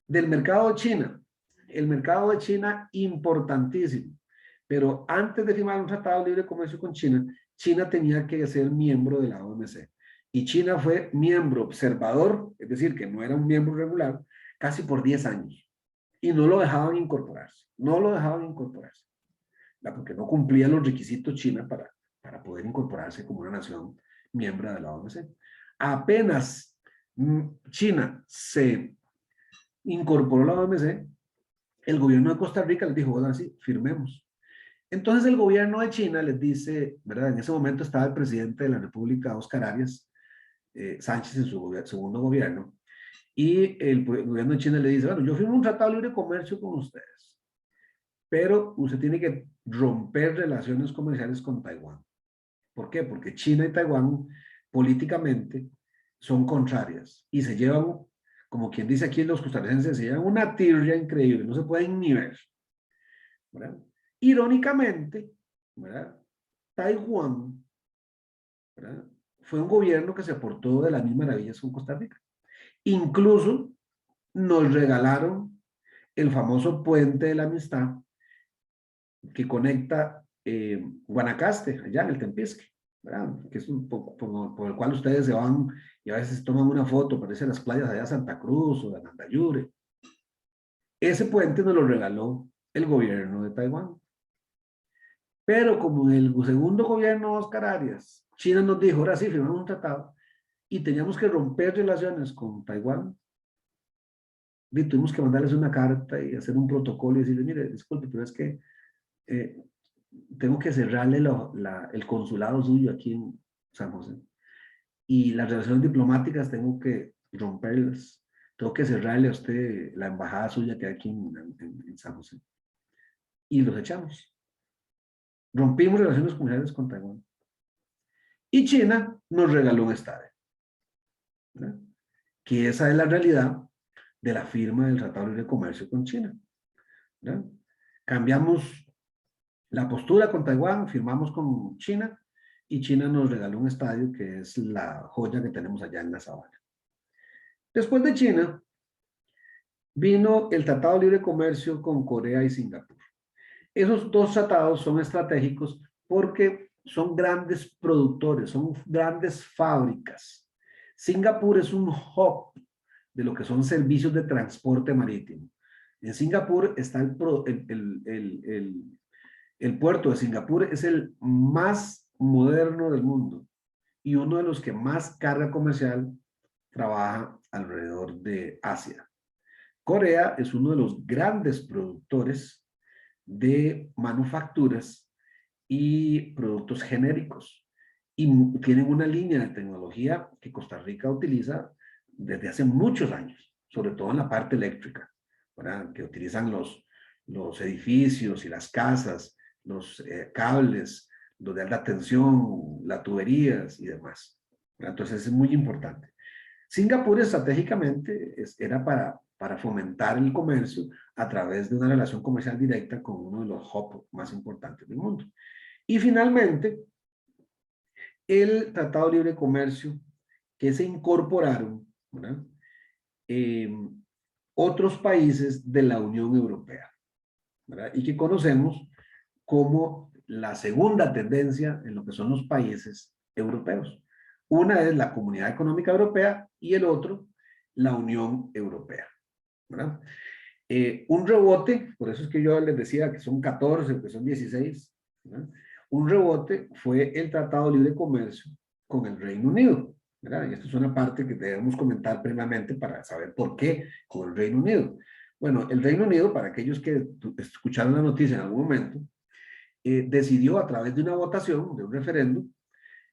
Del mercado de China. El mercado de China, importantísimo. Pero antes de firmar un tratado de libre comercio con China, China tenía que ser miembro de la OMC. Y China fue miembro observador, es decir, que no era un miembro regular, casi por 10 años. Y no lo dejaban incorporarse. No lo dejaban incorporarse. Porque no cumplía los requisitos China para poder incorporarse como una nación miembro de la OMC. Apenas China se incorporó la OMC, el gobierno de Costa Rica les dijo, bueno, así, firmemos. Entonces el gobierno de China les dice, ¿verdad? En ese momento estaba el presidente de la República, Óscar Arias Sánchez, en su segundo gobierno, y el gobierno de China le dice, bueno, yo firmo un tratado de libre comercio con ustedes, pero usted tiene que romper relaciones comerciales con Taiwán. ¿Por qué? Porque China y Taiwán políticamente son contrarias y se llevan, como quien dice aquí los costarricenses, se llevan una tirria increíble, no se pueden ni ver, ¿verdad? Irónicamente, ¿verdad? Taiwán, ¿verdad? Fue un gobierno que se portó de las mismas maravillas con Costa Rica. Incluso nos regalaron el famoso puente de la amistad que conecta Guanacaste, allá en el Tempisque, ¿verdad? Que es un poco por el cual ustedes se van y a veces toman una foto, parece las playas allá de Santa Cruz o de Nandayure. Ese puente nos lo regaló el gobierno de Taiwán. Pero como en el segundo gobierno de Óscar Arias, China nos dijo, ahora sí, firmamos un tratado y teníamos que romper relaciones con Taiwán, y tuvimos que mandarles una carta y hacer un protocolo y decirle, mire, disculpe, pero es que eh, tengo que cerrarle el consulado suyo aquí en San José. Y las relaciones diplomáticas tengo que romperlas. Tengo que cerrarle a usted la embajada suya que hay aquí en San José. Y los echamos. Rompimos relaciones comerciales con Taiwán. Y China nos regaló un estadio, ¿verdad? Que esa es la realidad de la firma del Tratado de Libre Comercio con China, ¿verdad? Cambiamos la postura con Taiwán, firmamos con China y China nos regaló un estadio que es la joya que tenemos allá en la sabana. Después de China, vino el Tratado de Libre Comercio con Corea y Singapur. Esos dos tratados son estratégicos porque son grandes productores, son grandes fábricas. Singapur es un hub de lo que son servicios de transporte marítimo. En Singapur está el puerto de Singapur, es el más moderno del mundo y uno de los que más carga comercial trabaja alrededor de Asia. Corea es uno de los grandes productores de manufacturas y productos genéricos. Y tienen una línea de tecnología que Costa Rica utiliza desde hace muchos años, sobre todo en la parte eléctrica, ¿verdad? Que utilizan los edificios y las casas, los cables, los de alta tensión, las tuberías y demás, ¿verdad? Entonces es muy importante. Singapur estratégicamente era para fomentar el comercio a través de una relación comercial directa con uno de los hubs más importantes del mundo. Y finalmente, el Tratado de Libre Comercio que se incorporaron, ¿verdad? Eh, otros países de la Unión Europea, ¿verdad? Y que conocemos como la segunda tendencia en lo que son los países europeos. Una es la Comunidad Económica Europea y el otro, la Unión Europea, ¿verdad? Un rebote, por eso es que yo les decía que son 14, que son 16, ¿verdad? Un rebote fue el Tratado de Libre Comercio con el Reino Unido, ¿verdad? Y esto es una parte que debemos comentar previamente para saber por qué con el Reino Unido. Bueno, el Reino Unido, para aquellos que escucharon la noticia en algún momento, decidió a través de una votación, de un referéndum,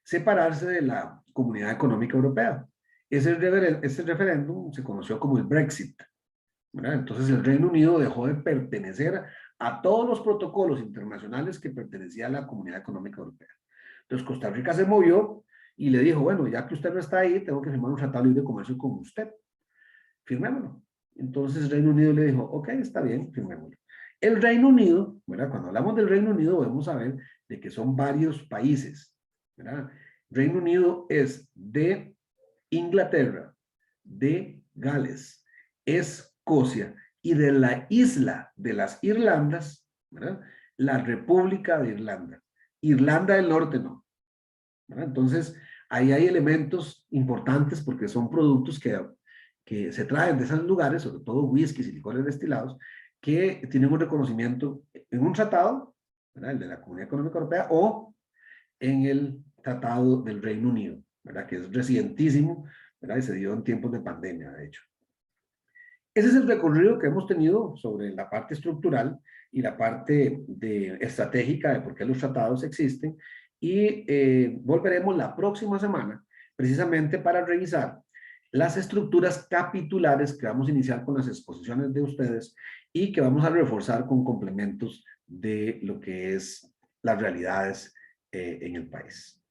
separarse de la Comunidad Económica Europea. Ese referéndum se conoció como el Brexit, ¿verdad? Entonces el Reino Unido dejó de pertenecer a todos los protocolos internacionales que pertenecía a la Comunidad Económica Europea. Entonces Costa Rica se movió y le dijo, bueno, ya que usted no está ahí, tengo que firmar un tratado libre de comercio con usted. Firmémoslo. Entonces el Reino Unido le dijo, ok, está bien, firmémoslo. El Reino Unido, ¿verdad? Cuando hablamos del Reino Unido, debemos saber de que son varios países, ¿verdad? Reino Unido es de Inglaterra, de Gales, Escocia y de la isla de las Irlandas, ¿verdad? La República de Irlanda. Irlanda del Norte no, ¿verdad? Entonces, ahí hay elementos importantes porque son productos que se traen de esos lugares, sobre todo whiskies y licores destilados, que tienen un reconocimiento en un tratado, ¿verdad? El de la Comunidad Económica Europea, o en el Tratado del Reino Unido, ¿verdad? Que es recientísimo, ¿verdad? Y se dio en tiempos de pandemia, de hecho. Ese es el recorrido que hemos tenido sobre la parte estructural y la parte estratégica de por qué los tratados existen. Y volveremos la próxima semana precisamente para revisar las estructuras capitulares que vamos a iniciar con las exposiciones de ustedes y que vamos a reforzar con complementos de lo que es las realidades en el país.